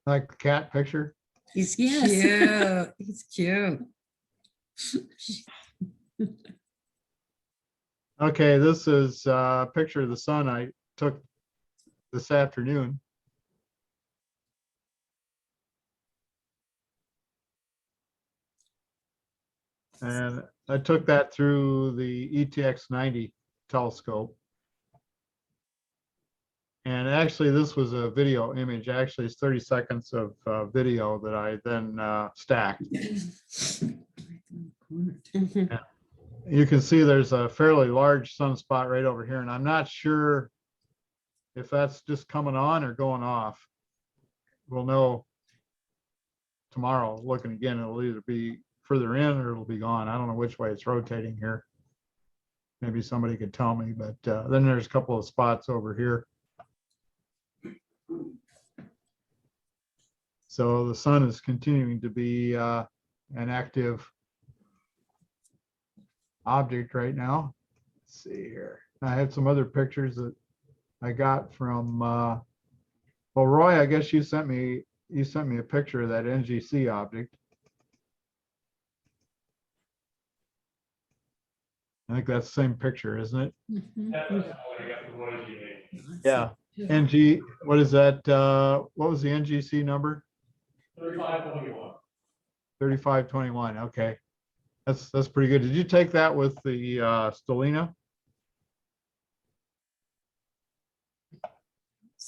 Like the cat picture? he's cute. He's cute. Okay, this is a picture of the sun I took this afternoon. And I took that through the ETX 90 telescope. And actually, this was a video image. Actually, it's 30 seconds of video that I then stacked. You can see there's a fairly large sunspot right over here, and I'm not sure if that's just coming on or going off. We'll know tomorrow. Looking again, it'll either be further in or it'll be gone. I don't know which way it's rotating here. Maybe somebody could tell me, but then there's a couple of spots over here. So the sun is continuing to be an active object right now. Let's see here. I had some other pictures that I got from, well, Roy, I guess you sent me a picture of that NGC object. I think that's the same picture, isn't it? Mhm. That's what I got the Roy's email. Yeah. NG, what is that? What was the NGC number? 3521. 3521. Okay. That's pretty good. Did you take that with the Stellina?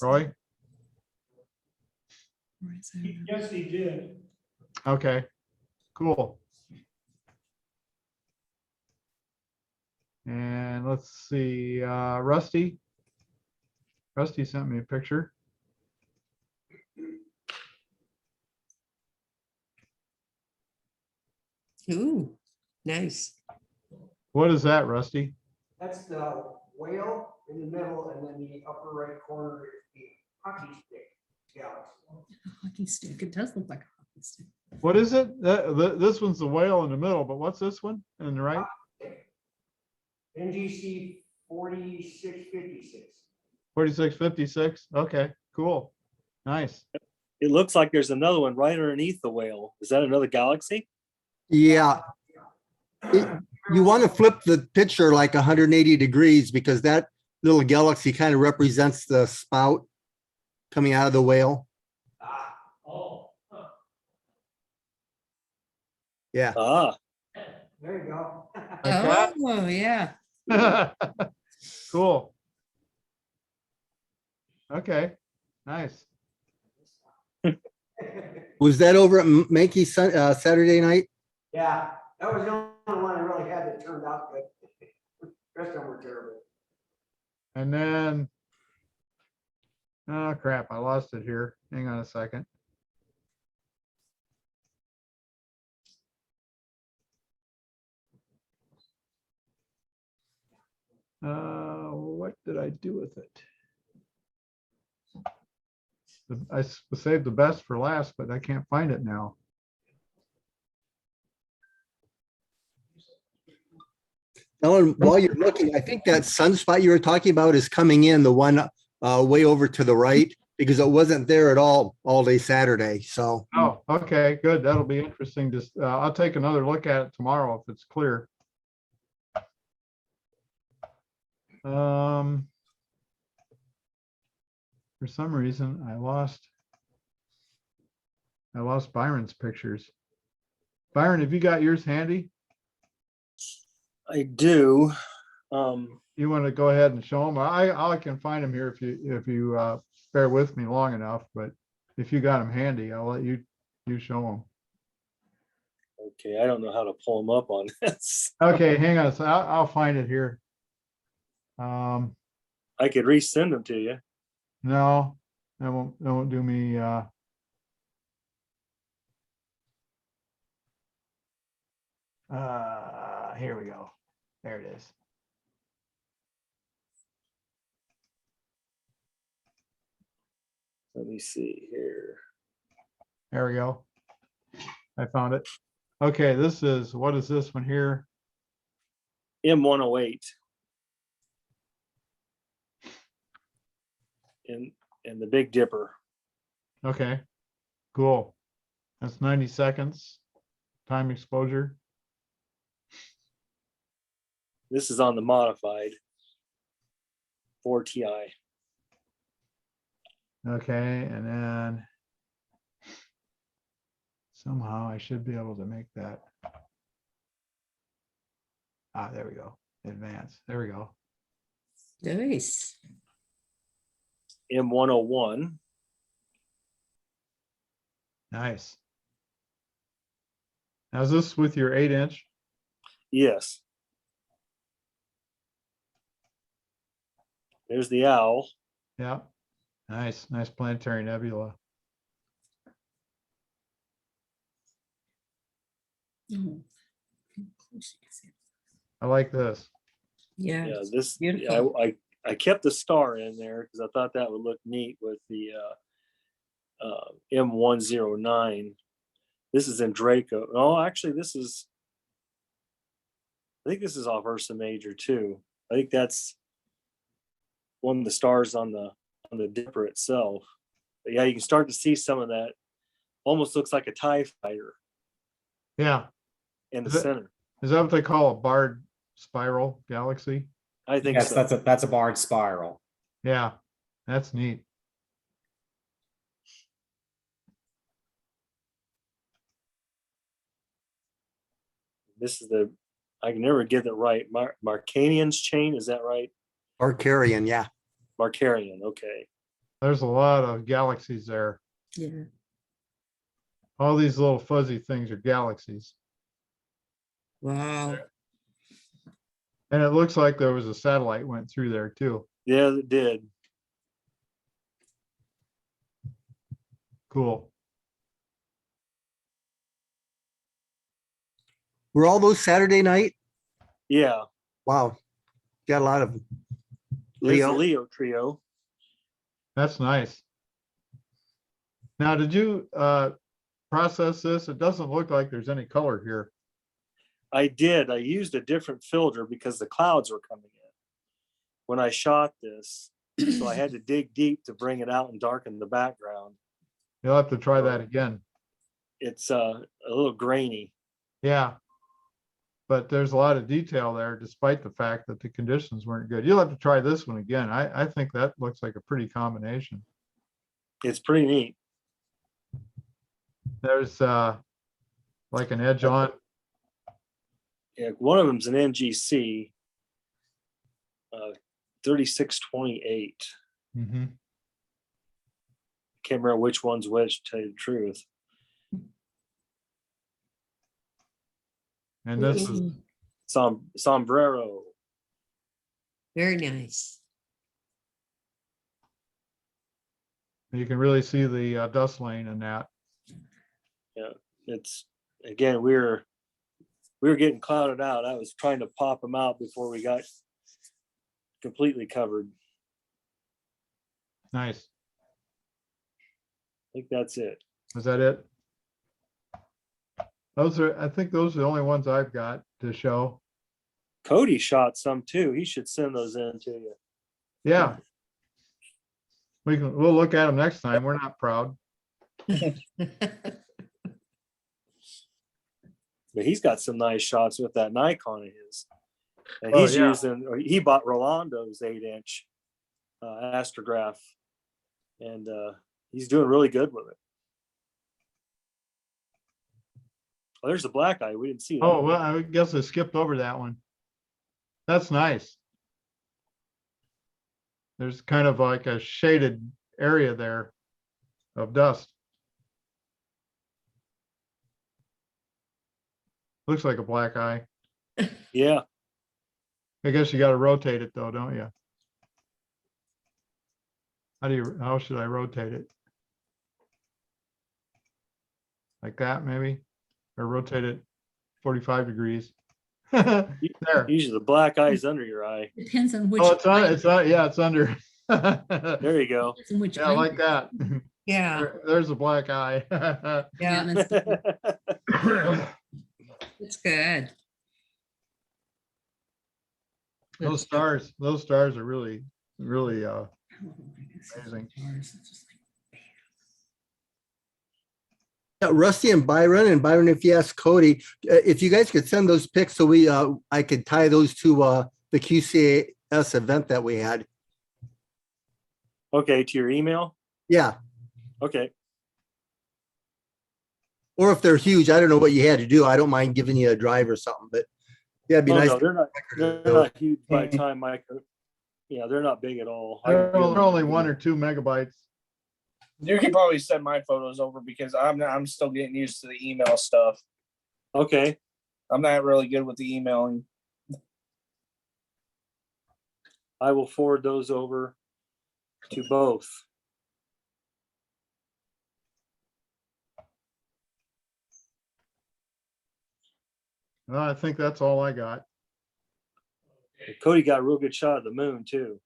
Roy? Where's that? Yes, he did. Okay, cool. And let's see, Rusty. Rusty sent me a picture. Ooh, nice. What is that, Rusty? That's the whale in the middle, and then the upper right corner is the hockey stick galaxy. A hockey stick. It does look like a hockey stick. What is it? This one's the whale in the middle, but what's this one in the right? NGC 4656. 4656. Okay, cool. Nice. It looks like there's another one right underneath the whale. Is that another galaxy? Yeah. You want to flip the picture like 180 degrees because that little galaxy kind of represents the spout coming out of the whale. Oh. Yeah. Ah, There you go. Like Oh, yeah. that? Cool. Okay, nice. Was that over at Mankey Saturday night? Yeah, that was the only one I really had that turned out good. The rest of them were terrible. And then, oh crap, I lost it here. Hang on a second. What did I do with it? I saved the best for last, but I can't find it now. Ellen, while you're looking, I think that sunspot you were talking about is coming in, the one way over to the right, because it wasn't there at all day Saturday. So Oh, okay, good. That'll be interesting. Just, I'll take another look at it tomorrow if it's clear. For some reason, I lost Byron's pictures. Byron, have you got yours handy? I do. You want to go ahead and show them? I can find them here if you bear with me long enough, but if you got them handy, I'll let you show them. Okay, I don't know how to pull them up on this. Okay, hang on. So I'll find it here. I could resend them to you. No, that won't do me. Here we go. There it is. Let me see here. There we go. I found it. Okay, what is this one here? M108. And the Big Dipper. Okay, cool. That's 90 seconds. Time exposure. This is on the modified 4 Ti. Okay, and then somehow I should be able to make that. There we go. Advance. There we go. Nice. M101. Nice. Now is this with your 8-inch? Yes. There's the owl. Yeah. Nice planetary nebula. Oh. I like this. Yeah. Yeah, this beautiful. I kept the star in there because I thought that would look neat with the M109. This is in Draco. Oh, actually, I think this is off Ursa Major too. I think that's one of the stars on the dipper itself. But yeah, you can start to see some of that. Almost looks like a TIE fighter Yeah. in the Is it- center. Is that what they call a barred spiral galaxy? I think Yes, so. that's a barred spiral. Yeah, that's neat. This is I can never get it right. Marcanian's chain, is that right? Arcarian, yeah. Marcarian, okay. There's a lot of galaxies there. Yeah. All these little fuzzy things are galaxies. Wow. And it looks like there was a satellite went through there too. Yeah, it did. Cool. Were all those Saturday night? Yeah. Wow. Got a lot of There's the Leo. Leo trio. That's nice. Now, did you process this? It doesn't look like there's any color here. I did. I used a different filter because the clouds were coming in when I shot this. So I had to dig deep to bring it out and darken the background. You'll have to try that again. It's a little grainy. Yeah. But there's a lot of detail there, despite the fact that the conditions weren't good. You'll have to try this one again. I think that looks like a pretty combination. It's pretty neat. There's like an edge on. Yeah, one of them's an NGC 3628. Mm-hmm. Can't remember which one's which, to tell you the truth. And this is Sombrero. Very nice. you can really see the dust lane in that. Yeah, it's again we were getting clouded out. I was trying to pop them out before we got completely covered. Nice. I think that's it. Is that it? I think those are the only ones I've got to show. Cody shot some too. He should send those in to you. Yeah. We'll look at them next time. We're not proud. But he's got some nice shots with that Nikon of his. And Oh, he's yeah. he bought Rolando's 8-inch astrograph, and he's doing really good with it. Oh, there's the black eye. We didn't see that. Oh, well, I guess I skipped over that one. That's nice. There's kind of like a shaded area there of dust. Looks like a black eye. Yeah. I guess you got to rotate it though, don't you? How should I rotate it? Like that maybe? Or rotate it 45 degrees. There. Usually the black eye is under your eye. Depends on which. Oh, it's on, yeah, it's under. There you go. Depends on which Yeah, like that. Yeah. There's a black eye. Yeah. It's good. Those stars are really, really amazing. Yeah, Rusty and Byron, if you ask Cody, if you guys could send those pics so I could tie those to the QCAS event that we had. Okay, to your email? Yeah. Okay. Or if they're huge, I don't know what you had to do. I don't mind giving you a drive or something, but yeah, it'd be nice. No, they're not huge by time micro. Yeah, they're not big at all. They're only 1 or 2 megabytes. You can probably send my photos over because I'm still getting used to the email stuff. Okay. I'm not really good with the emailing. I will forward those over to both. Well, I think that's all I got. Cody got a real good shot of the moon too.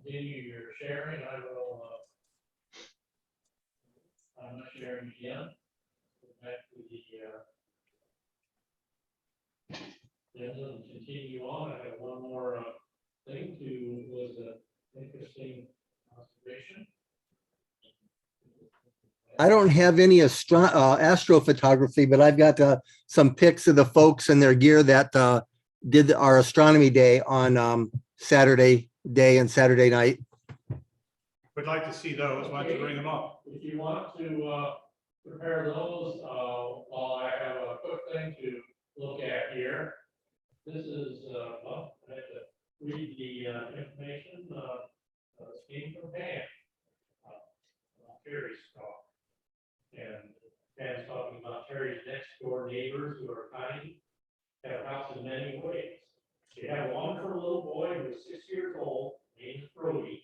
continue your sharing, I will, I'm not sharing again. Go back to the, agenda and continue on. I have one more, thing was an interesting observation. I don't have any astrophotography, but I've got some pics of the folks and their gear that did our astronomy day on Saturday day and Saturday night. We'd like to see those. Why don't you bring them up? If you want to prepare those, while I have a quick thing to look at here. This is, well, I have to read the information, came from PAC. Terry's talk. And Dan's talking about Terry's next door neighbors who are tiny, have a house in many ways. She had a wonderful little boy who was 6 years old, named Brody.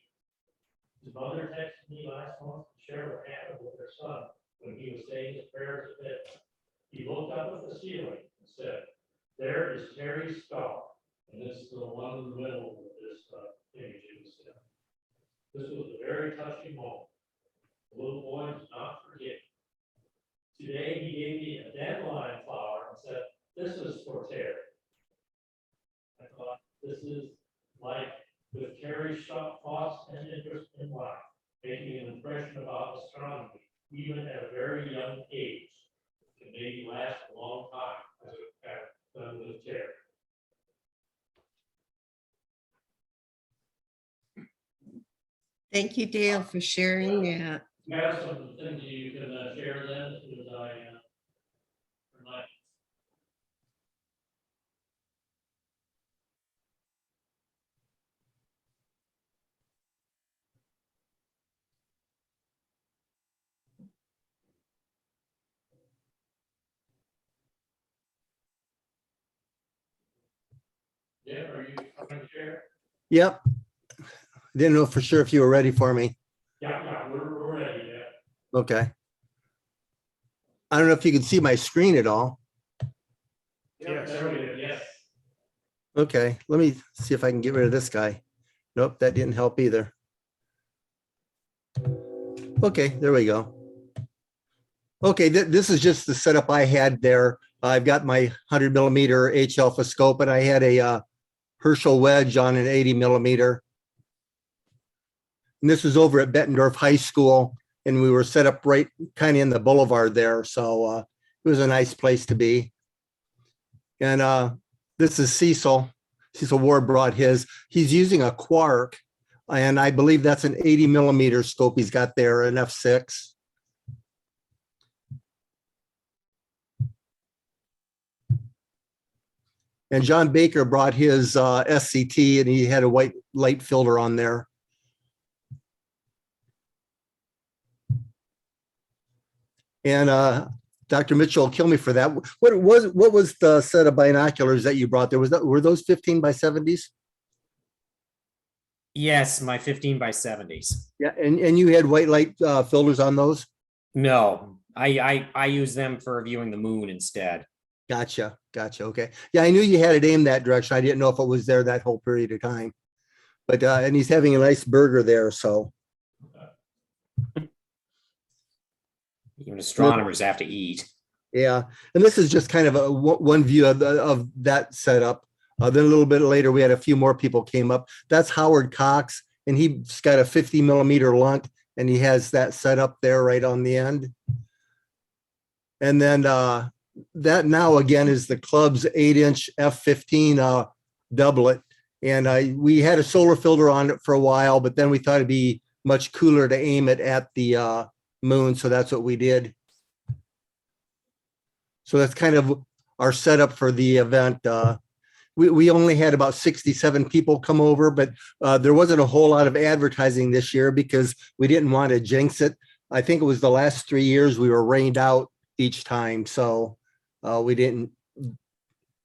His mother texted me last month to share what happened with her son when he was saying his prayers at bedtime. He looked up at the ceiling and said, "There is Terry's star." And this is the one in the middle of this image he was sent. This was a very touching moment. The little boy does not forget. Today he gave me a dandelion flower and said, "This is for Terry." I thought, this is like with Terry's thoughts and interest in life, making an impression about astronomy, even at a very young age, can maybe last a long time, as it has done with Terry. Thank you, Dale, for sharing that. You have some things you can share then, as soon as I remind. Yeah, are you going to share? Yep. Didn't know for sure if you were ready for me. Yeah, we're ready, yeah. Okay. I don't know if you can see my screen at all. Yes, there we go, yes. Okay, let me see if I can get rid of this guy. Nope, that didn't help either. Okay, there we go. Okay, this is just the setup I had there. I've got my 100mm H alpha scope, and I had a Herschel wedge on an 80mm. And this is over at Bettendorf High School, and we were set up right kind of in the boulevard there. So it was a nice place to be. And this is Cecil. Cecil Ward brought his. He's using a Quark, and I believe that's an 80mm scope he's got there, an f6. And John Baker brought his SCT, and he had a white light filter on there. And Dr. Mitchell will kill me for that. What was the set of binoculars that you brought there? Were those 15 by 70s? Yes, my 15 by 70s. Yeah, and you had white light filters on those? No, I use them for viewing the moon instead. Gotcha. Okay. Yeah, I knew you had it aimed that direction. I didn't know if it was there that whole period of time. But and he's having a nice burger there, so. Even astronomers have to eat. Yeah, and this is just kind of one view of that setup. Then a little bit later, we had a few more people came up. That's Howard Cox, and he's got a 50mm lunk, and he has that set up there right on the end. And then that now again is the club's 8-inch f15 doublet. And we had a solar filter on it for a while, but then we thought it'd be much cooler to aim it at the moon. So that's what we did. So that's kind of our setup for the event. We only had about 67 people come over, but there wasn't a whole lot of advertising this year because we didn't want to jinx it. I think it was the last 3 years we were rained out each time. So we didn't,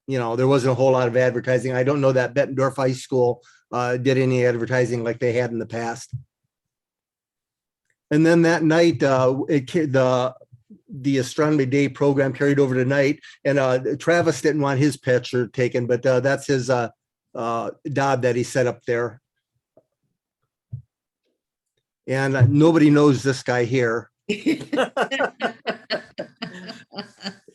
there wasn't a whole lot of advertising. I don't know that Bettendorf High School did any advertising like they had in the past. And then that night, the Astronomy Day program carried over tonight, and Travis didn't want his picture taken, but that's his Dodd that he set up there. And nobody knows this guy here.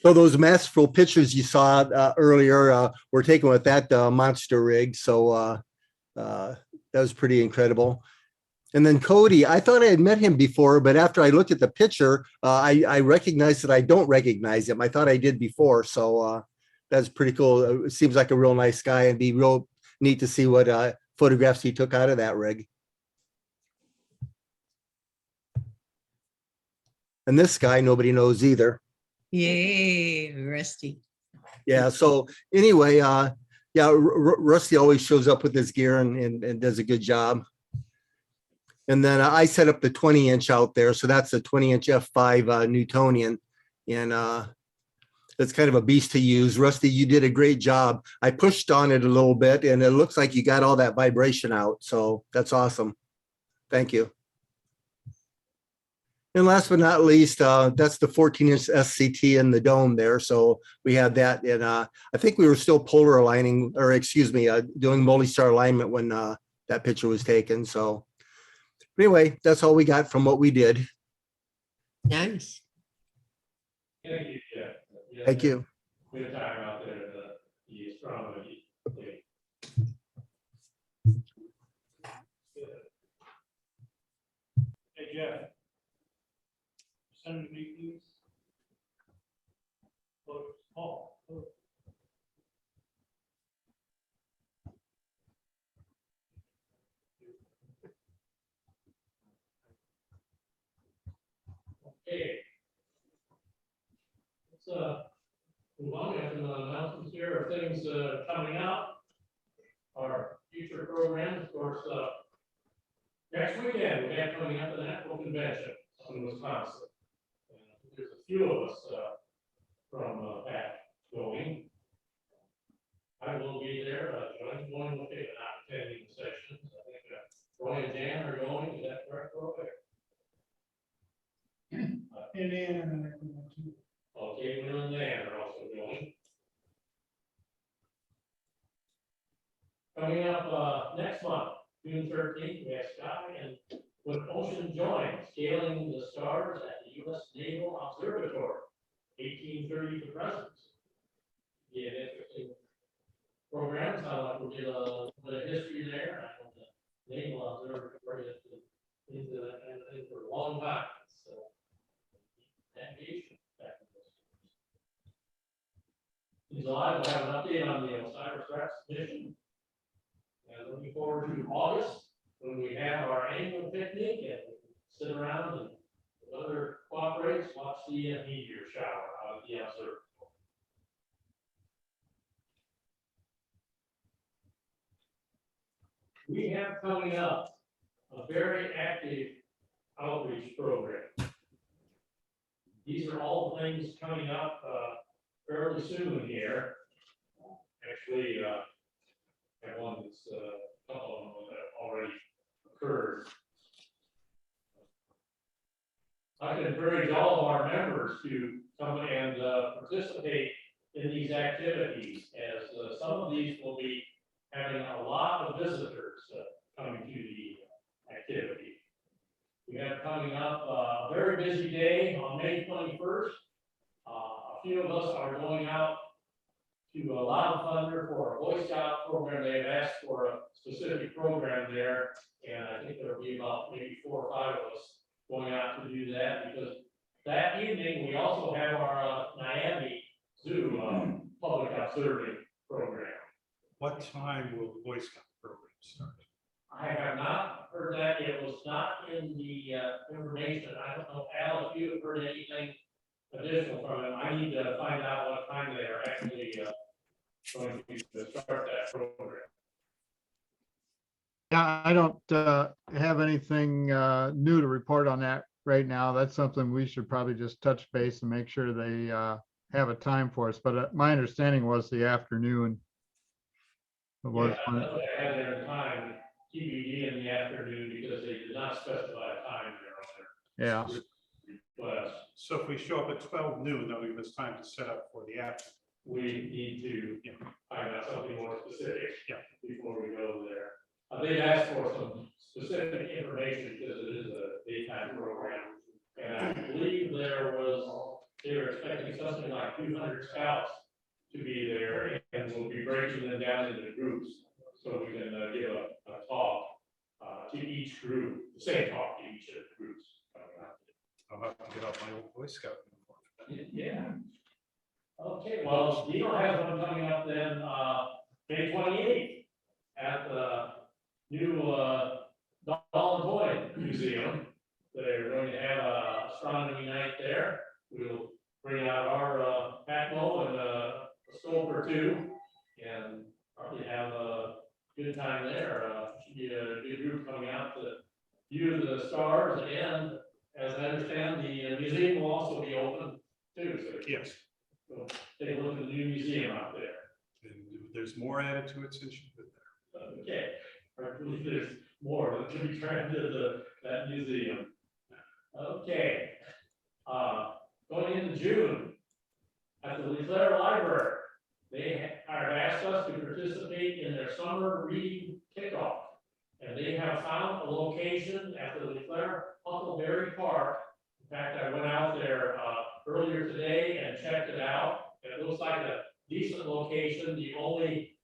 So those masterful pictures you saw earlier were taken with that monster rig. So that was pretty incredible. And then Cody, I thought I had met him before, but after I looked at the picture, I recognized that I don't recognize him. I thought I did before. So that's pretty cool. It seems like a real nice guy, and be real neat to see what photographs he took out of that rig. And this guy, nobody knows either. Yay, Rusty. Yeah. So anyway, yeah, Rusty always shows up with his gear and does a good job. And then I set up the 20-inch out there. So that's a 20-inch F5 Newtonian. And it's kind of a beast to use. Rusty, you did a great job. I pushed on it a little bit and it looks like you got all that vibration out. So that's awesome. Thank you. And last but not least, that's the 14-inch SCT in the dome there. So we had that. And I think we were still polar aligning, or excuse me, doing multi-star alignment when that picture was taken. So anyway, that's all we got from what we did. Nice. Thank you, Jeff. Yeah, Thank you. good time out there at the astronomy. Day. Hey, Jeff. Send me, please. Oh. Okay. Let's move on. We have some announcements here of things coming up. Our future programs, of course, next weekend we have coming up the National Convention in Wisconsin. And there's a few of us from PAC going. I will be there. John's going with me, not attending the sessions. I think Roy and Jan are going. Is that correct, Roy? Okay, Will and Dan are also going. Coming up next month, June 13th, we have Sky and with Ocean Join, scaling the stars at the U.S. Naval Observatory, 1830 to present. Be an interesting program. Sounds like we'll get a bit of history there. I know the Naval Observatory has been into that kind of thing for a long time. So, navigation back in those years. In July, we'll have an update on the Osiris-Rex mission. And looking forward to August, when we have our annual picnic and sit around and the weather cooperates, watch the meteor shower out at the observatory. We have coming up a very active outreach program. These are all the things coming up fairly soon here. Actually, I have one that's a couple of them that have already occurred. I can encourage all of our members to come and participate in these activities, as some of these will be having a lot of visitors coming to the activity. We have coming up a very busy day on May 21st. A few of us are going out to Loud Thunder for a Boy Scout program. They have asked for a specific program there, and I think there will be about maybe 4 or 5 of us going out to do that, because that evening we also have our Miami Zoo public observing program. What time will the Boy Scout program start? I have not heard that. It was not in the information. I don't know, Al, if you have heard anything additional from them. I need to find out what time they are actually going to start that program. Yeah, I don't have anything new to report on that right now. That's something we should probably just touch base and make sure they have a time for us. But my understanding was the afternoon. Yeah, I had their time TBD in the afternoon because they did not specify a time there on Yeah. But So if we show up at 12 noon, that'll give us time to set up for the afternoon. we need to find out something more specific before we go there. They've asked for some specific information because it is a that program. And I believe they were expecting something like 200 scouts to be there, and we'll be breaking them down into groups. So we can give a talk to each group, the same talk to each of the groups. I'll have to get out my old Boy Scout uniform. Yeah. Okay, well, Dino has one coming up then, May 28th at the new Doll and Toy Museum. They're going to have a astronomy night there. We'll bring out our PAC and a scope or two, and probably have a good time there. Should be a good group coming out to view the stars, and as I understand, the museum will also be open too. So Yes, so take a look at the new museum out there. and there's more added to it since you've been there. Okay, I believe there's more that can be turned into that museum. Okay, going into June, at the Leclerc Library, they have asked us to participate in their summer reading kickoff. And they have found a location at the Leclerc Huckleberry Park. In fact, I went out there earlier today and checked it out. It looks like a decent location. The only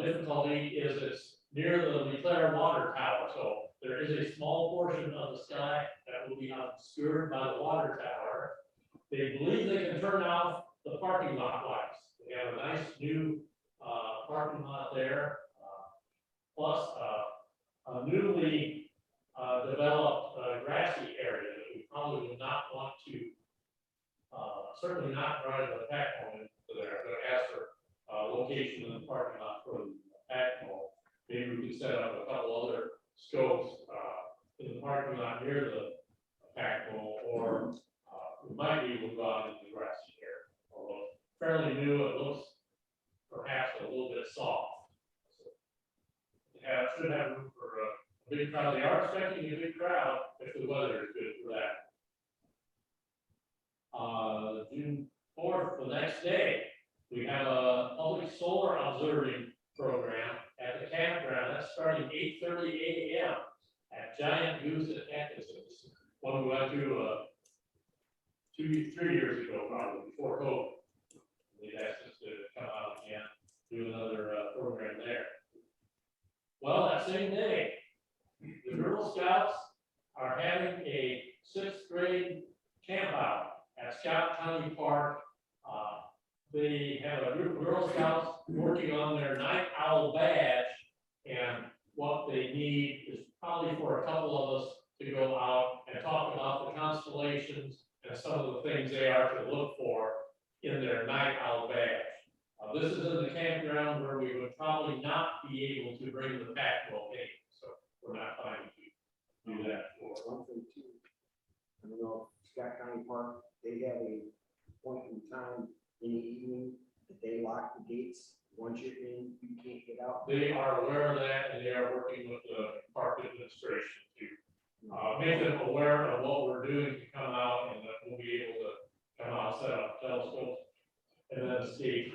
difficulty is it's near the Leclerc water tower. So there is a small portion of the sky that will be obscured by the water tower. They believe they can turn off the parking lot lights. They have a nice new parking lot there, plus a newly developed grassy area that we probably would not want to, certainly not drive the PAC into there. I'm going to ask for location in the parking lot for the PAC mall. Maybe we can set up a couple other scopes in the parking lot near the PAC mall, or we might be able to go out into the grassy area. Although fairly new, it looks perhaps a little bit soft. So, yeah, should have room for a big crowd. They are expecting a big crowd if the weather is good for that. June 4th, the next day, we have a public solar observing program at the campground. That's starting 8:30 a.m. at Giant Goose at Atkinson's. One we went to 3 years ago, probably before COVID. They asked us to come out and do another program there. Well, that same day, the Girl Scouts are having a 6th grade camp out at Scott County Park. They have a group of Girl Scouts working on their night owl badge, and what they need is probably for a couple of us to go out and talk about the constellations and some of the things they are to look for in their night owl badge. This is in the campground where we would probably not be able to bring the PAC in, so we're not planning to do that for. One thing too, I don't know, Scott County Park, they have a point in time in the evening that they lock the gates. Once you're in, you can't get out. They are aware of that, and they are working with the park administration to make them aware of what we're doing to come out, and that we'll be able to come out, set up telescopes, and then escape.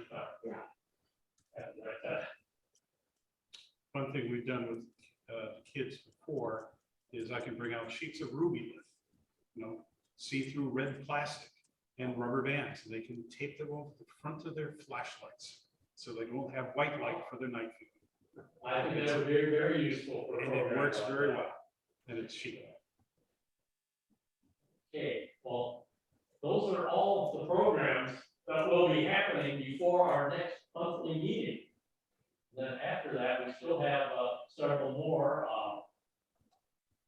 One thing we've done with kids before is I can bring out sheets of ruby, see-through red plastic and rubber bands. And they can tape them over the front of their flashlights, so they won't have white light for their night vision. I think that would be very, very useful. For and it works very well, and it's cheap. Okay, well, those are all of the programs that will be happening before our next monthly meeting. Then after that, we still have several more.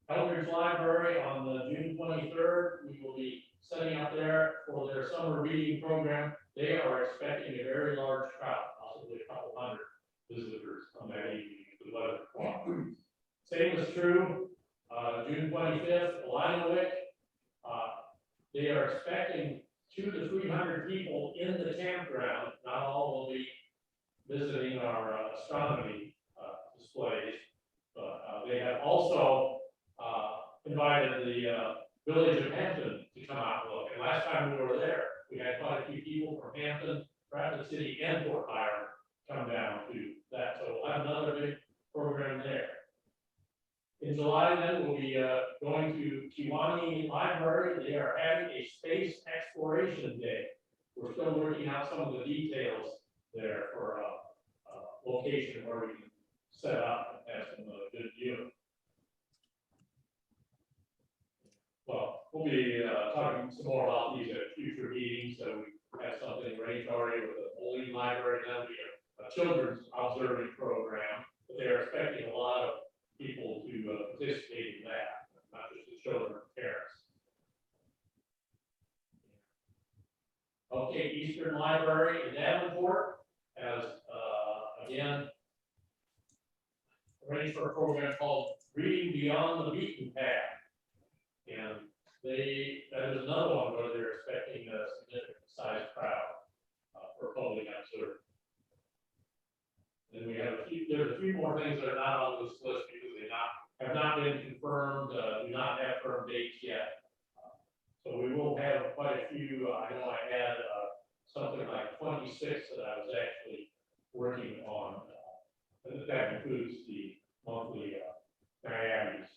Eldridge Library on the June 23rd, we will be setting up there for their summer reading program. They are expecting a very large crowd, possibly a couple hundred visitors on that evening if the weather cooperates. Same is true, June 25th, Linowick. They are expecting 200 to 300 people in the campground. Not all will be visiting our astronomy displays, but they have also invited the village of Hampton to come out and look. And last time we were there, we had quite a few people from Hampton, Rapid City, and Fort Myers come down to that. So we'll have another big program there. In July, then we'll be going to Kiwani Library, they are having a space exploration day. We're still working out some of the details there for a location where we can set up and have some good view. Well, we'll be talking some more about these at future meetings, so we have something arranged already with the Moline Library, and then we have a children's observing program, but they're expecting a lot of people to participate in that, not just the children or parents. Okay, Eastern Library in Davenport has, again, arranged for a program called Reading Beyond the Beaten Path. And that is another one where they're expecting a significant size crowd for public observing. Then we have there's a few more things that are not on this list because they have not been confirmed, do not have firm dates yet. So we will have quite a few. I know I had something like 26 that I was actually working on. That includes the monthly diaries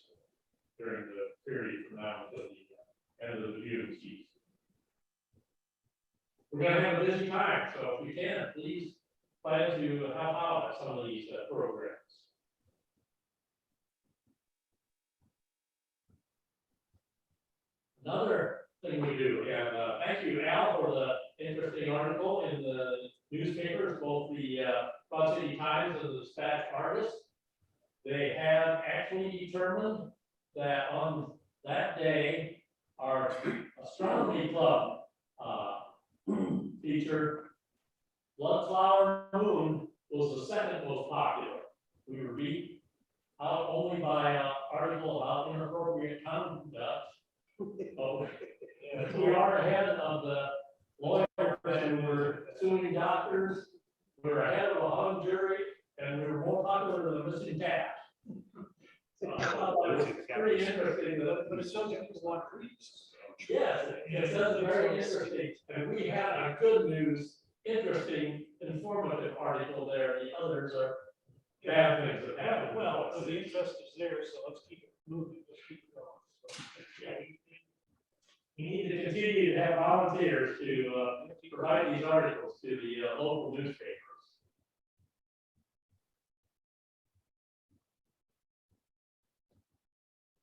during the period from now until the end of the viewing season. We're going to have a busy time, so if you can, please plan to help out at some of these programs. Another thing we do, and thank you, Al, for the interesting article in the newspapers, both the Quad City Times and the Dispatch Argus. They have actually determined that on that day, our astronomy club featured Blood Flower Moon was the second most popular. We were beat out only by an article about inappropriate conduct. We are ahead of the lawyers and we're suing doctors. We're ahead of a hung jury and we were more popular than the missing cat. It's pretty interesting, but it shows you people want trees. Yes, it does very interesting. And we had a good news, interesting, informative article there. The others are bad things that happen. Well, the interest is there, so let's keep it moving. Let's keep it going. So, yeah, we need to continue to have volunteers to provide these articles to the local newspapers.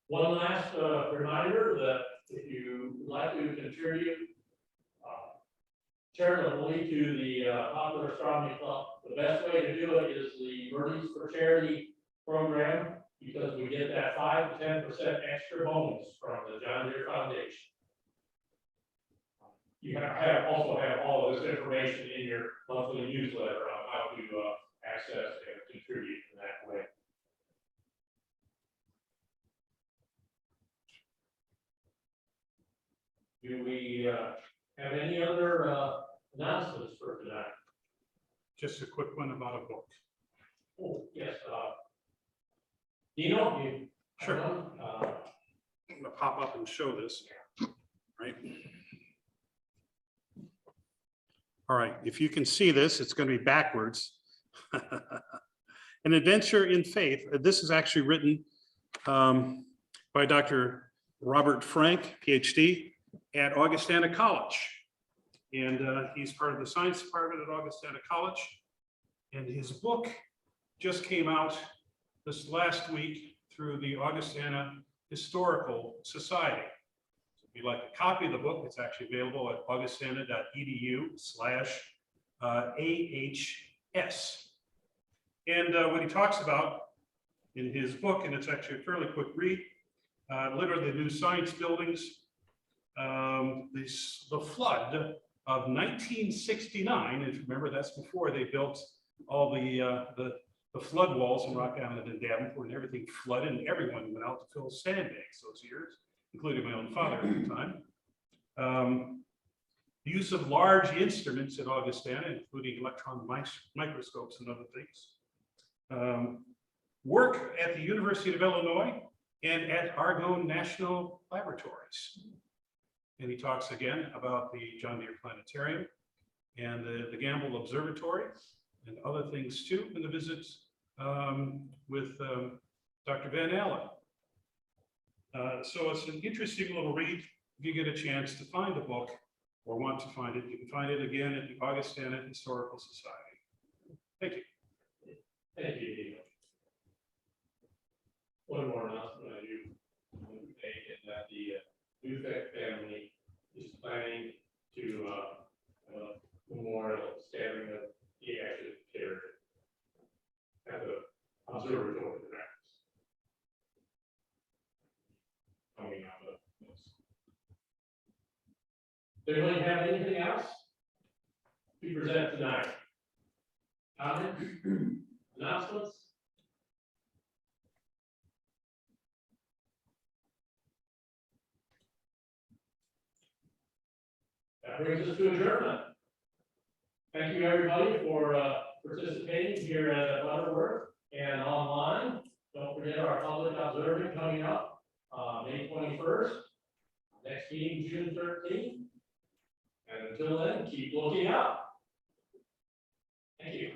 One last reminder that if you would like to contribute charitably to the Popular Astronomy Club, the best way to do it is the Birdies for Charity program, because we get that 5 to 10% extra bonus from the John Deere Foundation. You also have all of this information in your monthly newsletter on how to access and contribute in that way. Do we have any other announcements for tonight? Just a quick one about a book. Oh, yes. Dino, you Sure. I'm going to pop up and show this, right? All right, if you can see this, it's going to be backwards. An Adventure in Faith. This is actually written by Dr. Robert Frank, PhD, at Augustana College. And he's part of the science department at Augustana College. And his book just came out this last week through the Augustana Historical Society. So if you'd like a copy of the book, it's actually available at augustana.edu/AHS. And what he talks about in his book, and it's actually a fairly quick read, literally the new science buildings, the flood of 1969, if you remember, that's before they built all the flood walls in Rock Island and Davenport, and everything flooded, and everyone went out to fill sandbags those years, including my own father at the time. The use of large instruments at Augustana, including electron microscopes and other things. Work at the University of Illinois and at Argonne National Laboratories. And he talks again about the John Deere Planetarium and the Gamble Observatory and other things too, and the visits with Dr. Van Allen. So it's an interesting little read. If you get a chance to find a book or want to find it, you can find it again at the Augustana Historical Society. Thank you. Thank you, Dino. One more announcement I do want to make is that the Newbeck family is planning to have a memorial scattering of the ashes here at the observatory grounds. Coming out of this. Does anybody have anything else to present tonight? Comments? Announcements? That brings us to adjournment. Thank you, everybody, for participating here at Butterworth and online. Don't forget our public observing coming up May 21st. Next meeting, June 13th. And until then, keep looking up. Thank you.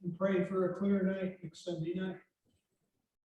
And pray for a clear night next Sunday night.